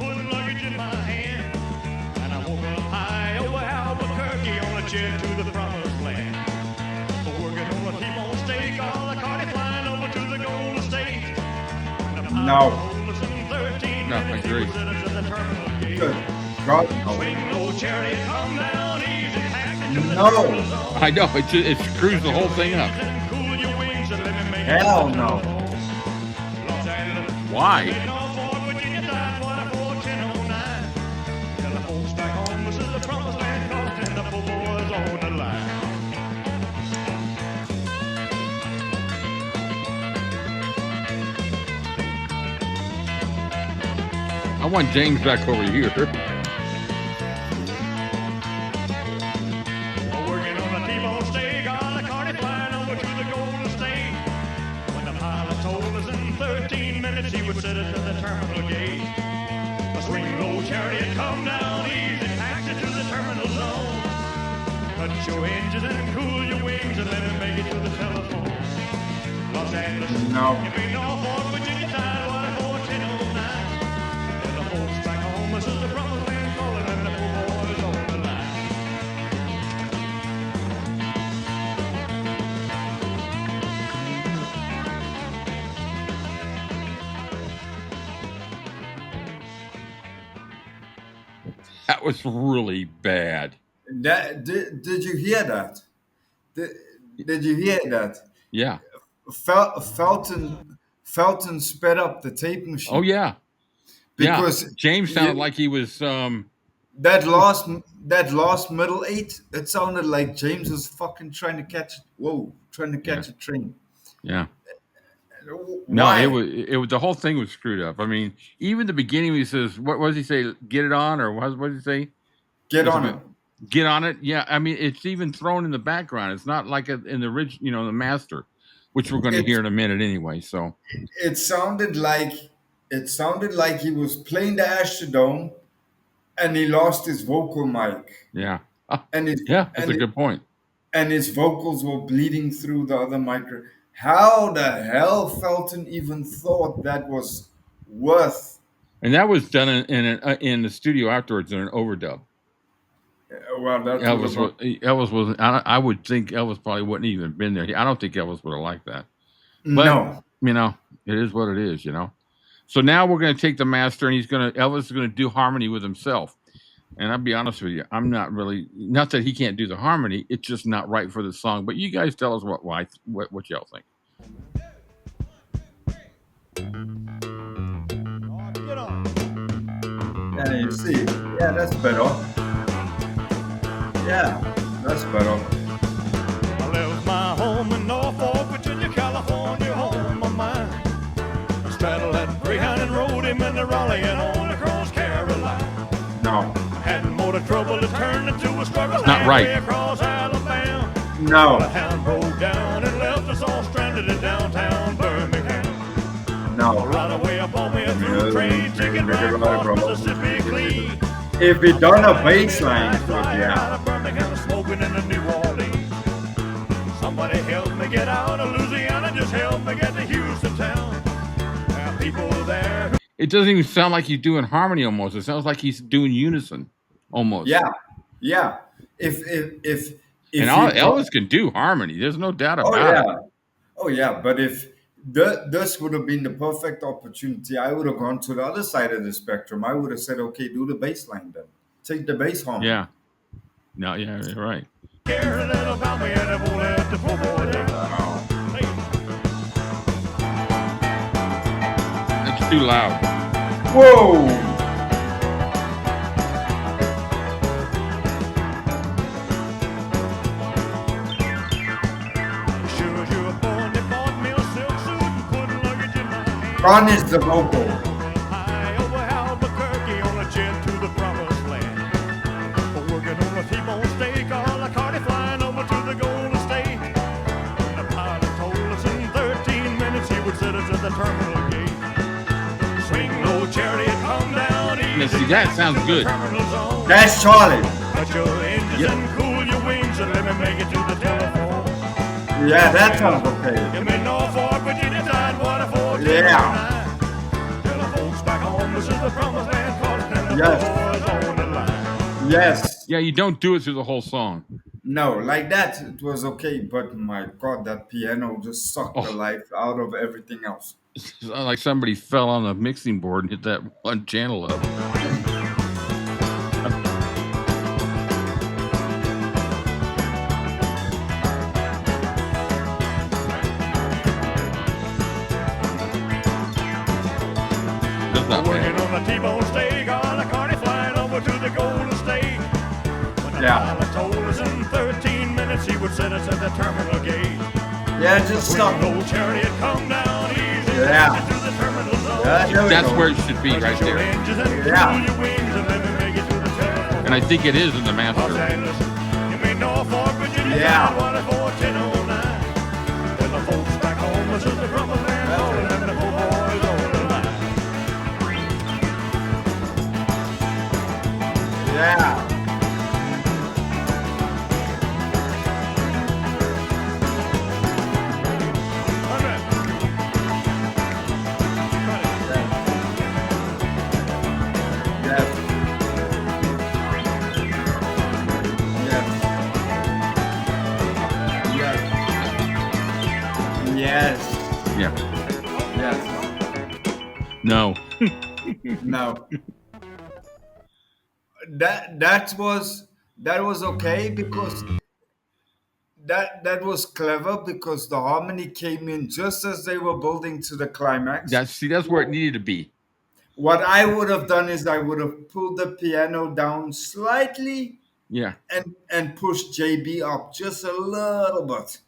Speaker 2: And I woke up high over Albuquerque on a jet to the promised land. Working on a T-bone steak, all the cardi flying over to the Golden State.
Speaker 4: No.
Speaker 3: No, I agree.
Speaker 4: Good God, no. No.
Speaker 3: I know it screws the whole thing up.
Speaker 4: Hell no.
Speaker 3: Why? I want James back over here.
Speaker 2: Working on a T-bone steak, all the cardi flying over to the Golden State. When the pilot told us in 13 minutes he would set it to the terminal gate. A swing low chariot come down easy, taxi to the terminal zone. Cut your engines and cool your wings and let it make it to the telephone. Los Angeles,
Speaker 4: No.
Speaker 2: you be Norfolk, Virginia, Tidewater, 1409. And the folks back home, this is the promised land calling, and the poor boys on the line.
Speaker 3: That was really bad.
Speaker 4: That did you hear that? Did you hear that?
Speaker 3: Yeah.
Speaker 4: Felton sped up the tape machine.
Speaker 3: Oh yeah.
Speaker 4: Because
Speaker 3: yeah. James sounded like he was
Speaker 4: that last middle eight, it sounded like James was fucking trying to catch a train.
Speaker 3: Yeah.
Speaker 4: Why?
Speaker 3: No, it was the whole thing was screwed up. I mean, even the beginning he says, what does he say? Get it on, or what does he say?
Speaker 4: Get on it.
Speaker 3: Get on it. Yeah, I mean, it's even thrown in the background. It's not like in the original, the master, which we're going to hear in a minute anyway. So
Speaker 4: It sounded like he was playing the Astrodome and he lost his vocal mic.
Speaker 3: yeah,
Speaker 4: And his
Speaker 3: yeah, that's a good point.
Speaker 4: and his vocals were bleeding through the other micro. How the hell Felton even thought that was worth?
Speaker 3: And that was done in the studio afterwards in an overdub.
Speaker 4: Well, that
Speaker 3: Elvis was. I would think Elvis probably wouldn't even been there. I don't think Elvis would have liked that. But,
Speaker 4: no.
Speaker 3: It is what it is. So now we're going to take the master, and Elvis is going to do harmony with himself. And I'll be honest with you, I'm not that he can't do the harmony. It's just not right for the song. But you guys tell us what y'all think.
Speaker 2: Get on.
Speaker 4: Yeah, you see. Yeah, that's better. Yeah, that's better.
Speaker 2: I left my home in Norfolk, Virginia, California, home of mine. I straddled that Greyhound and rode him into Raleigh and on across Carolina.
Speaker 4: No.
Speaker 2: Had more trouble, it turned into a struggle.
Speaker 3: Not right.
Speaker 2: Across Alabama.
Speaker 4: No.
Speaker 2: The hound broke down and left us all stranded in downtown Birmingham.
Speaker 4: No.
Speaker 2: Right away upon me a through train ticket right across Mississippi clean.
Speaker 4: If we done a bass line, yeah.
Speaker 2: Smoking in the New Orleans. Somebody help me get out of Louisiana. Just help me get to Houston town. There are people there.
Speaker 3: It doesn't even sound like he's doing harmony almost. It sounds like he's doing unison almost.
Speaker 4: Yeah. If
Speaker 3: and Elvis can do harmony. There's no doubt about it.
Speaker 4: Oh yeah, but if this would have been the perfect opportunity, I would have gone to the other side of the spectrum. I would have said, okay, do the bass line then. Take the bass home.
Speaker 3: Yeah. No, yeah, you're right.
Speaker 2: Care a little about me and I won't let the poor boy down.
Speaker 3: That's too loud.
Speaker 4: Whoa! Garnish the vocal.
Speaker 2: High over Albuquerque on a jet to the promised land. Working on a T-bone steak, all a carty flying over to the Golden State. The pilot told us in 13 minutes he would set us at the terminal gate. Swing low, chariot, come down easy.
Speaker 3: Now, see, that sounds good.
Speaker 4: That's Charlie.
Speaker 2: Cut your engines and cool your wings and let me make it to the telephone.
Speaker 4: Yeah, that sounds okay.
Speaker 2: Give me Norfolk, Virginia, Tidewater, Fort.
Speaker 4: Yeah. Yes.
Speaker 3: Yeah, you don't do it through the whole song.
Speaker 4: No, like that it was okay, but my God, that piano just sucked the life out of everything else.
Speaker 3: It's like somebody fell on the mixing board and hit that one channel up.
Speaker 2: Working on a T-bone steak, on a carny flying over to the Golden State. When the pilot told us in 13 minutes he would set us at the terminal gate.
Speaker 4: Yeah, just stop.
Speaker 2: No chariot, come down easy.
Speaker 4: Yeah.
Speaker 2: To the terminal zone.
Speaker 3: That's where it should be, right there.
Speaker 4: Yeah.
Speaker 3: And I think it is in the master.
Speaker 4: Yeah.
Speaker 2: And the folks back home, this is the promised land, calling them the poor boys on the line.
Speaker 4: Yeah. Yes.
Speaker 3: Yeah.
Speaker 4: Yes.
Speaker 3: No.
Speaker 4: No. That was okay because that was clever because the harmony came in just as they were building to the climax.
Speaker 3: That's where it needed to be.
Speaker 4: What I would have done is I would have pulled the piano down slightly.
Speaker 3: Yeah.
Speaker 4: And pushed JB up just a little bit.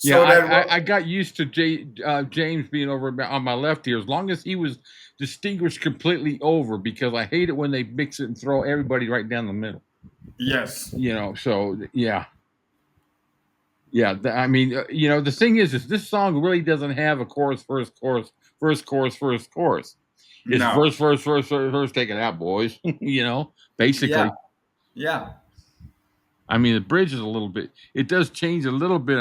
Speaker 3: Yeah, I got used to James being over on my left here as long as he was distinguished completely over because I hate it when they mix it and throw everybody right down the middle.
Speaker 4: Yes.
Speaker 3: So yeah. Yeah, I mean, the thing is this song really doesn't have a chorus, verse, chorus, verse, chorus, verse, chorus. It's
Speaker 4: No.
Speaker 3: verse, verse, verse, verse, verse. Take it out, boys.
Speaker 4: Yeah.
Speaker 3: Basically.
Speaker 4: Yeah.
Speaker 3: I mean, the bridge is a little bit. It does change a little bit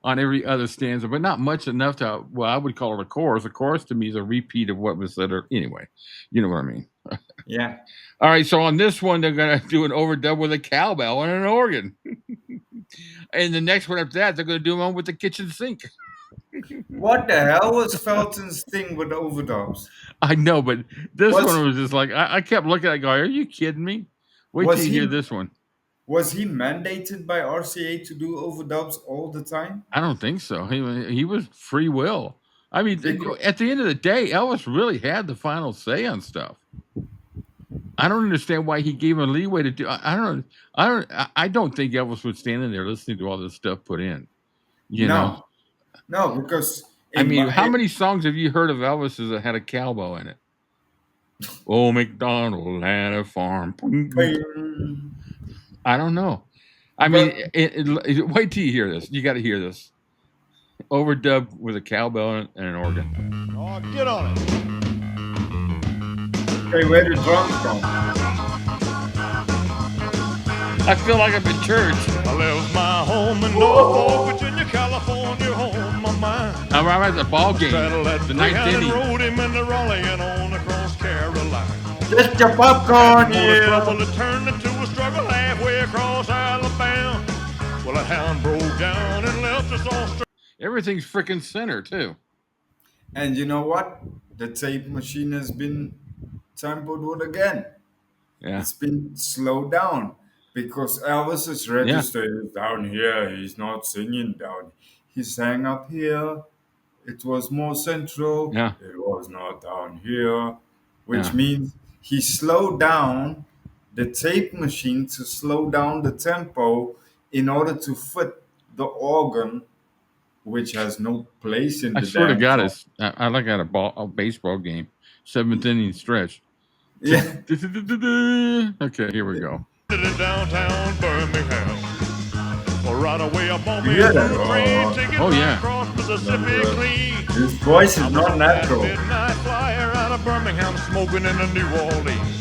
Speaker 3: on every other stanza, but not much enough to. Well, I would call it a chorus. A chorus to me is a repeat of what was said. Anyway, you know what I mean.
Speaker 4: Yeah.
Speaker 3: All right, so on this one, they're gonna do an overdub with a cowbell and an organ, and the next one after that, they're gonna do one with the kitchen sink.
Speaker 4: What the hell was Felton's thing with overdubs?
Speaker 3: I know, but this one
Speaker 4: Was
Speaker 3: was just like I kept looking at it going, "Are you kidding me?" Wait till
Speaker 4: was
Speaker 3: you hear
Speaker 4: he
Speaker 3: this one.
Speaker 4: was he mandated by RCA to do overdubs all the time?
Speaker 3: I don't think so. He was free will. I mean,
Speaker 4: Because
Speaker 3: at the end of the day, Elvis really had the final say on stuff. I don't understand why he gave him leeway to do. I don't think Elvis was standing there listening to all this stuff put in. You know,
Speaker 4: no, no, because
Speaker 3: I
Speaker 4: in
Speaker 3: mean,
Speaker 4: my
Speaker 3: how many songs have you heard of Elvis's that had a cowbell in it? Oh, McDonald had a farm. I don't know. I mean,
Speaker 4: but
Speaker 3: wait till you hear this. You got to hear this overdubbed with a cowbell and an organ.
Speaker 1: Oh, get on it.
Speaker 4: okay, where the drums from?
Speaker 3: I feel like I'm in church.
Speaker 1: I left my home in Norfolk, Virginia, California, home my mind.
Speaker 3: I'm at the ball game,
Speaker 1: Straddled that
Speaker 3: the ninth
Speaker 1: Greyhound and
Speaker 3: inning.
Speaker 1: rode him into Raleigh and on across Carolina.
Speaker 4: Get your popcorn
Speaker 1: More
Speaker 4: here.
Speaker 1: trouble, it turned into a struggle halfway across Alabama. Well, a hound broke down and left us all stranded.
Speaker 3: Everything's freaking center too.
Speaker 4: And you know what? The tape machine has been tampered with again.
Speaker 3: Yeah,
Speaker 4: It's been slowed down because Elvis's
Speaker 3: yeah,
Speaker 4: register is down here. He's not singing down. He sang up here. It was more central.
Speaker 3: yeah,
Speaker 4: It was not down here, which
Speaker 3: yeah.
Speaker 4: means he slowed down the tape machine to slow down the tempo in order to fit the organ, which has no place in
Speaker 3: I
Speaker 4: the
Speaker 3: swear to
Speaker 4: damn
Speaker 3: God,
Speaker 4: song.
Speaker 3: it's I like at a baseball game, seventh inning stretch.
Speaker 4: Yeah,
Speaker 3: Okay, here we go.
Speaker 1: In downtown Birmingham. Well, right away up on
Speaker 4: you
Speaker 1: me
Speaker 4: hear
Speaker 1: a
Speaker 4: that?
Speaker 1: blue train taking
Speaker 3: Oh
Speaker 1: right
Speaker 3: yeah,
Speaker 1: across Mississippi clean.
Speaker 4: His voice is
Speaker 1: I was
Speaker 4: not
Speaker 1: on that
Speaker 4: natural.
Speaker 1: midnight flyer out of Birmingham smoking in the New Orleans.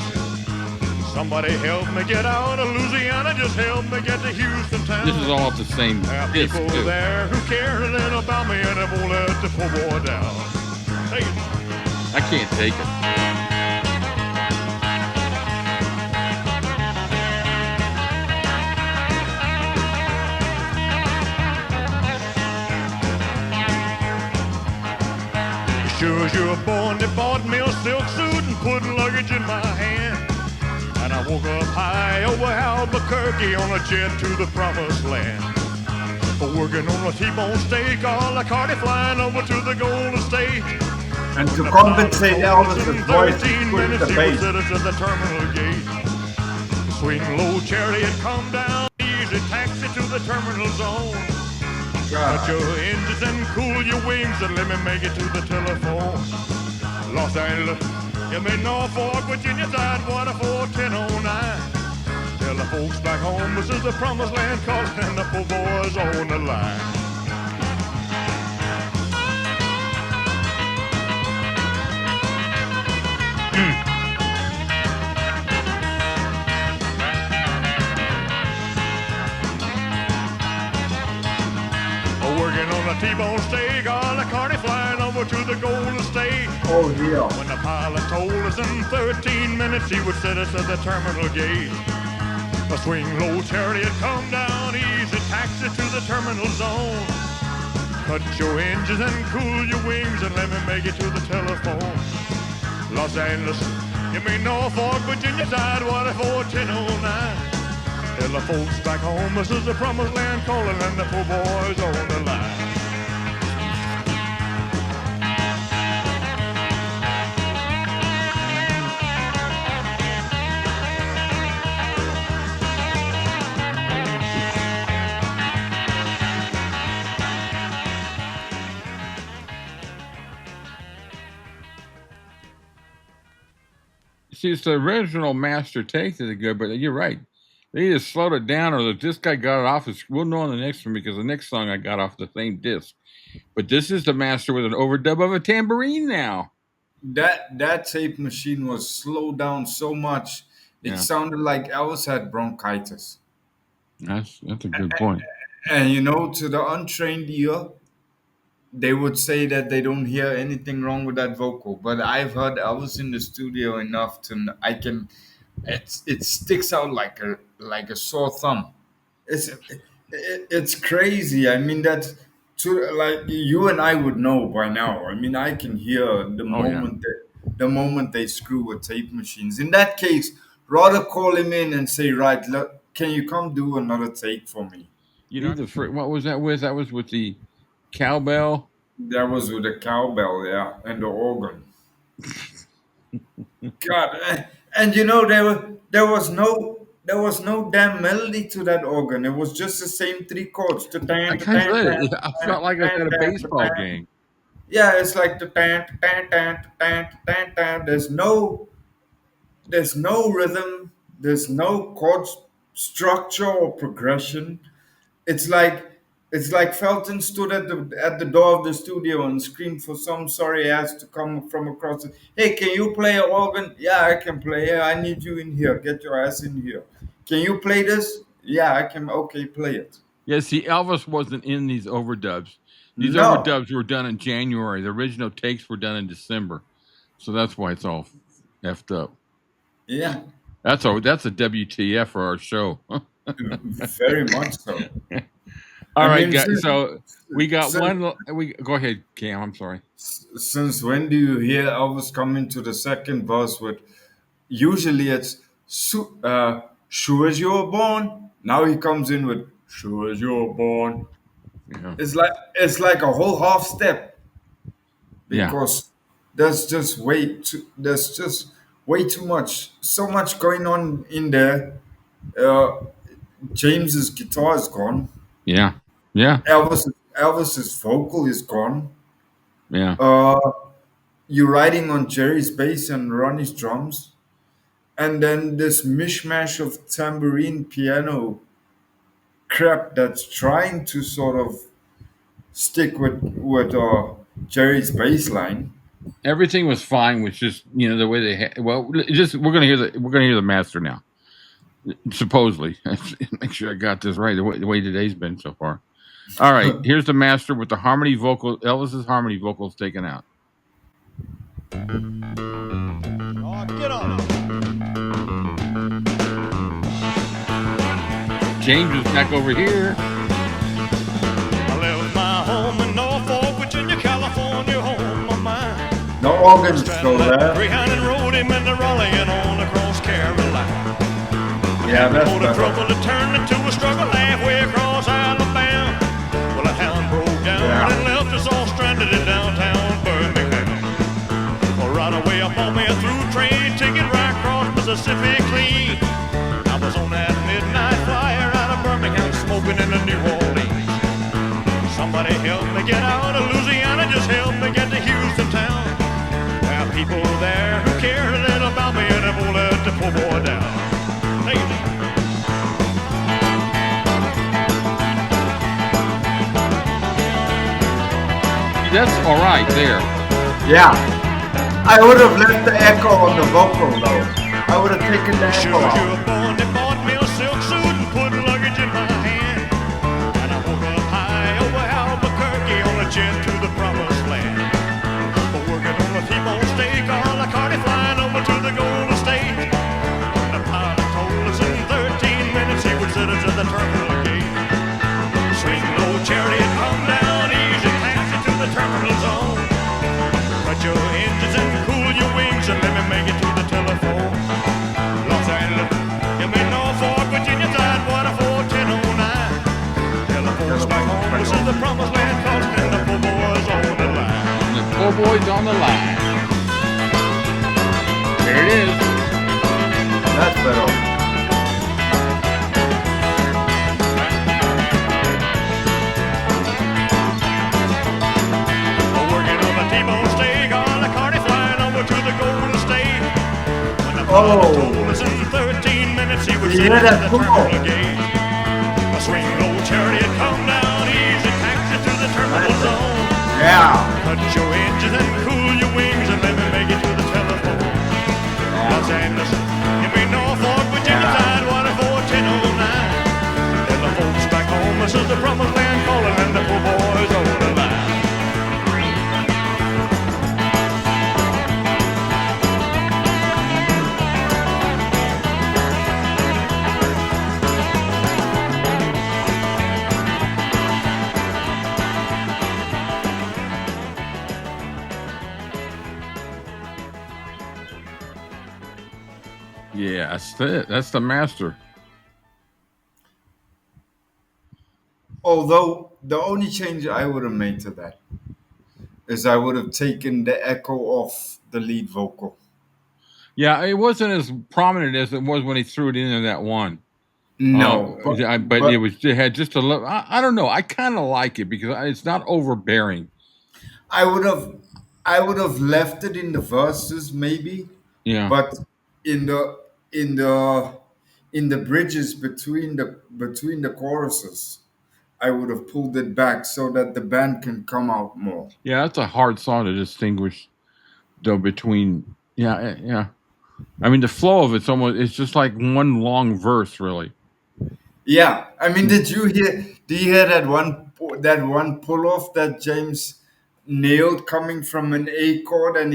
Speaker 1: Somebody help me get out of Louisiana, just help me get to Houston town.
Speaker 3: this is all off the same
Speaker 1: There are
Speaker 3: disc
Speaker 1: people
Speaker 3: too.
Speaker 1: there who care a little about me and they won't let the poor boy down. Take it.
Speaker 3: I can't take it.
Speaker 1: Sure as you were born, they bought me a silk suit and put luggage in my hand. And I woke up high over Albuquerque on a jet to the promised land. Working on a T-bone steak, all the carty flying over to the Golden State.
Speaker 4: And to
Speaker 1: The
Speaker 4: compensate
Speaker 1: pilot told us
Speaker 4: Elvis's
Speaker 1: in
Speaker 4: voice,
Speaker 1: 13
Speaker 4: he put
Speaker 1: minutes
Speaker 4: the
Speaker 1: he would
Speaker 4: bass.
Speaker 1: set us at the terminal gate. Swing low chariot, come down, easy taxi to the terminal zone. Cut
Speaker 4: God.
Speaker 1: your engines and cool your wings and let me make it to the telephone. Los Angeles, you mean Norfolk, Virginia, Tidewater 41009. Tell the folks back home this is the promised land calling and the poor boys on the line. Working on a T-bone steak, all the carny flying over to the Golden State.
Speaker 4: Oh, yeah.
Speaker 1: When the pilot told us in 13 minutes he would set us at the terminal gate. A swing low chariot, come down, easy taxi to the terminal zone. Cut your engines and cool your wings and let me make it to the telephone. Los Angeles, you mean Norfolk, Virginia, Tidewater 41009. Tell the folks back home this is the promised land calling and the poor boys on the line.
Speaker 3: See, it's the original master take that are good, but you're right. They either slowed it down or the disc guy got it off. We'll know on the next one because the next song I got off the same disc. But this is the master with an overdub of a tambourine now.
Speaker 4: That tape machine was slowed down so much, it sounded like Elvis had bronchitis.
Speaker 3: That's a good point.
Speaker 4: And to the untrained ear, they would say that they don't hear anything wrong with that vocal. But I've heard Elvis in the studio enough I can. It sticks out like a sore thumb. It's crazy. I mean, that's like you and I would know by now. I mean, I can hear the moment they screw with tape machines. In that case, rather call him in and say, right, look, can you come do another take for me?
Speaker 3: What was that with? That was with the cowbell.
Speaker 4: That was with the cowbell, yeah, and the organ. God, and there was no damn melody to that organ. It was just the same three chords.
Speaker 3: I felt like I was at a baseball game.
Speaker 4: Yeah, it's like the tan tan tan tan tan tan. There's no rhythm. There's no chord structure or progression. It's like Felton stood at the door of the studio and screamed for some sorry ass to come from across. Hey, can you play an organ? Yeah, I can play. Yeah, I need you in here. Get your ass in here. Can you play this? Yeah, I can. Okay, play it.
Speaker 3: Yeah, see, Elvis wasn't in these overdubs. These overdubs were done in January. The original takes were done in December, so that's why it's all effed up.
Speaker 4: Yeah,
Speaker 3: that's a WTF for our show.
Speaker 4: Very much so.
Speaker 3: All right, guys. So we got one. Go ahead, Cam. I'm sorry.
Speaker 4: Since when do you hear Elvis come into the second verse with? Usually it's sure as you're born. Now he comes in with sure as you're born.
Speaker 3: Yeah.
Speaker 4: It's like a whole half step. Because there's just way too much. So much going on in there. James's guitar is gone.
Speaker 3: Yeah. Yeah.
Speaker 4: Elvis's vocal is gone.
Speaker 3: Yeah.
Speaker 4: You're riding on Jerry's bass and Ronnie's drums. And then this mishmash of tambourine piano crap that's trying to sort of stick with Jerry's bass line.
Speaker 3: Everything was fine with just the way they we're gonna hear the master now. Supposedly, make sure I got this right. The way today's been so far. All right, here's the master with the harmony vocal. Elvis's harmony vocals taken out.
Speaker 1: Oh, get on.
Speaker 3: James is back over here.
Speaker 1: I left my home in Norfolk, Virginia, California, home of mine.
Speaker 4: No organs go there.
Speaker 1: Greyhound and rode him in the Raleigh and on across Carolina.
Speaker 4: Yeah, that's
Speaker 1: better. Trouble to turn into a struggle halfway across Alabama. Well, a hound broke down and left us all stranded in downtown Birmingham. Well, right away up on me a through train ticket right across Mississippi clean. I was on that midnight flyer out of Birmingham smoking in the New Orleans. Somebody help me get out of Louisiana, just help me get to Houston town. There are people there who care a little about me and they won't let the poor boy down.
Speaker 3: That's all right there.
Speaker 4: Yeah. I would have left the echo on the vocal though. I would have taken the echo out.
Speaker 1: They bought me a silk suit and put luggage in my hand. And I woke up high over Albuquerque on a jet to the promised land. But working on a T-bone steak, 𝐸 flying over to the Golden State. And the pilot told us in 13 minutes he would set us at the terminal gate. Swing low chariot, come down easy, taxi to the terminal zone. Cut your engines and cool your wings and let me make it to the telephone. Los Angeles, give me Norfolk, Virginia, Tidewater 41009. Telephone's back home, this is the promised land, and the poor boys on the line.
Speaker 3: And the poor boys on the line. There it is.
Speaker 4: That's better.
Speaker 1: Oh. Told us in 13 minutes he would would
Speaker 4: You
Speaker 1: send
Speaker 4: hear
Speaker 1: us to
Speaker 4: that
Speaker 1: the
Speaker 4: pull
Speaker 1: terminal
Speaker 4: off?
Speaker 1: gate. A swing low chariot, come down easy, taxi to the terminal zone.
Speaker 4: Yeah.
Speaker 1: Cut your engine and cool your wings and let me make it to the telephone. Los Angeles, you mean Norfolk, Virginia, Tidewater 41009. Tell the folks back home this is the promised land calling and the poor boys on the line.
Speaker 3: Yeah, that's it. That's the master.
Speaker 4: Although the only change I would have made to that is I would have taken the echo off the lead vocal.
Speaker 3: Yeah, it wasn't as prominent as it was when he threw it into that one.
Speaker 4: No,
Speaker 3: But it had just a little. I don't know. I kind of like it because it's not overbearing.
Speaker 4: I would have left it in the verses maybe,
Speaker 3: Yeah,
Speaker 4: but in the in the in the bridges between the choruses, I would have pulled it back so that the band can come out more.
Speaker 3: yeah. That's a hard song to distinguish though between. Yeah, yeah. I mean, the flow of it's just like one long verse, really.
Speaker 4: Yeah, I mean, did you hear that one pull off that James nailed coming from an A chord, and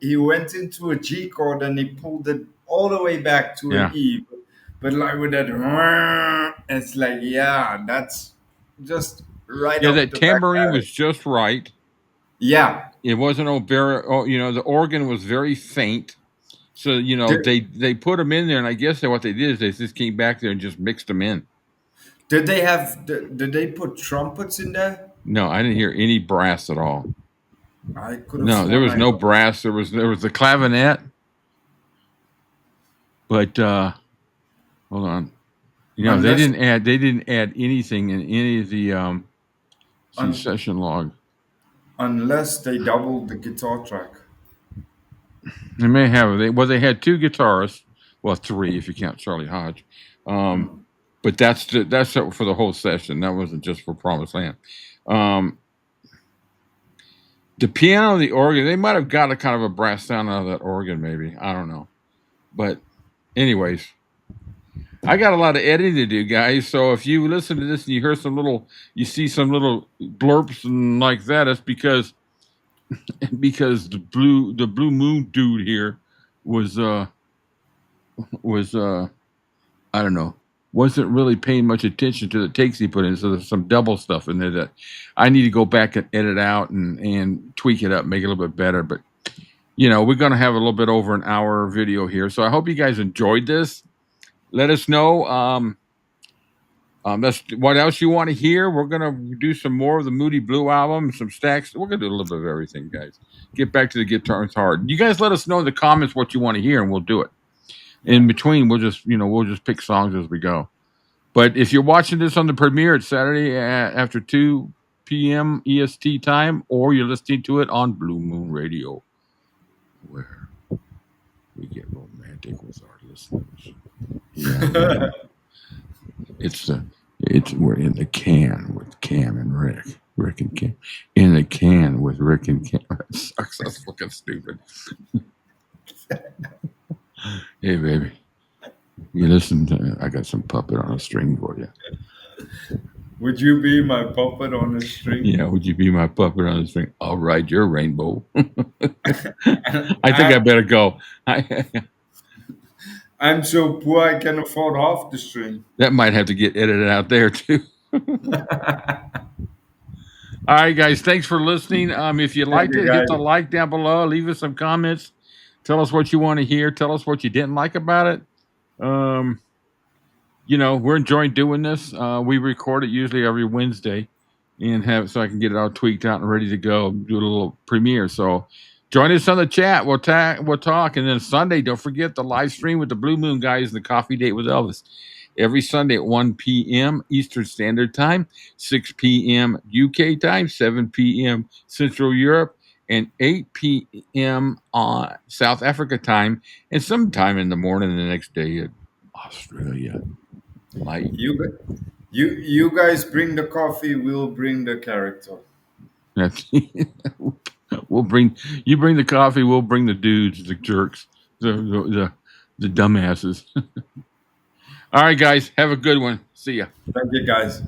Speaker 4: he went into a G chord and he pulled it all the way back to an
Speaker 3: Yeah,
Speaker 4: E, but like with that, it's like, yeah, that's just right
Speaker 3: yeah.
Speaker 4: up
Speaker 3: That
Speaker 4: the back
Speaker 3: tambourine
Speaker 4: alley.
Speaker 3: was just right.
Speaker 4: Yeah,
Speaker 3: It wasn't over. Oh, the organ was very faint. So
Speaker 4: did,
Speaker 3: they put them in there, and I guess what they did is they just came back there and just mixed them in.
Speaker 4: did they put trumpets in there?
Speaker 3: No, I didn't hear any brass at all.
Speaker 4: I could have
Speaker 3: No, there
Speaker 4: sworn
Speaker 3: was
Speaker 4: I
Speaker 3: no
Speaker 4: heard.
Speaker 3: brass. There was the clavinet, but hold on.
Speaker 4: Unless
Speaker 3: They didn't add anything in any of the
Speaker 4: un,
Speaker 3: session log.
Speaker 4: unless they doubled the guitar track.
Speaker 3: They may have. They had two guitarists. Well, three if you count Charlie Hodge. But that's it for the whole session. That wasn't just for Promised Land. Um, the piano, the organ, they might have got a kind of a brass sound out of that organ, maybe. I don't know. But anyways, I got a lot of editing to do, guys. So if you listen to this and you see some little blurps and like that, it's because the blue moon dude here was I don't know, wasn't really paying much attention to the takes he put in. So there's some double stuff in there that I need to go back and edit out and tweak it up, make it a little bit better. But we're going to have a little bit over an hour video here. So I hope you guys enjoyed this. Let us know. That's what else you want to hear. We're going to do some more of the Moody Blue album, some stacks. We're going to do a little bit of everything, guys. Get back to the guitars hard. You guys let us know in the comments what you want to hear, and we'll do it. In between, we'll just pick songs as we go. But if you're watching this on the premiere, it's Saturday after 2 p.m. EST time, or you're listening to it on Blue Moon Radio, where we get romantic with our listeners. Yeah. We're in the can with Cam and Rick. Rick and Cam. In the can with Rick and Cam. That sucks. That's fucking stupid. Hey, baby. You listen to, I got some puppet on a string for you.
Speaker 4: Would you be my puppet on a string?
Speaker 3: Yeah, would you be my puppet on a string? I'll ride your rainbow. I think I better go.
Speaker 4: I'm so poor I can afford half the string.
Speaker 3: That might have to get edited out there too. All right, guys. Thanks for listening. If you liked it, hit the like down below. Leave us some comments. Tell us what you want to hear. Tell us what you didn't like about it. We're enjoying doing this. We record it usually every Wednesday, and so I can get it all tweaked out and ready to go. Do a little premiere. So join us on the chat. We'll talk, and then Sunday, don't forget the live stream with the Blue Moon guys and the coffee date with Elvis. Every Sunday at 1 p.m. Eastern Standard Time, 6 p.m. UK time, 7 p.m. Central Europe, and 8 p.m. South Africa time, and sometime in the morning the next day at Australia. Light.
Speaker 4: You guys bring the coffee. We'll bring the character.
Speaker 3: That's we'll bring the coffee. We'll bring the dudes, the jerks, the dumbasses. All right, guys. Have a good one. See ya.
Speaker 4: Thank you, guys.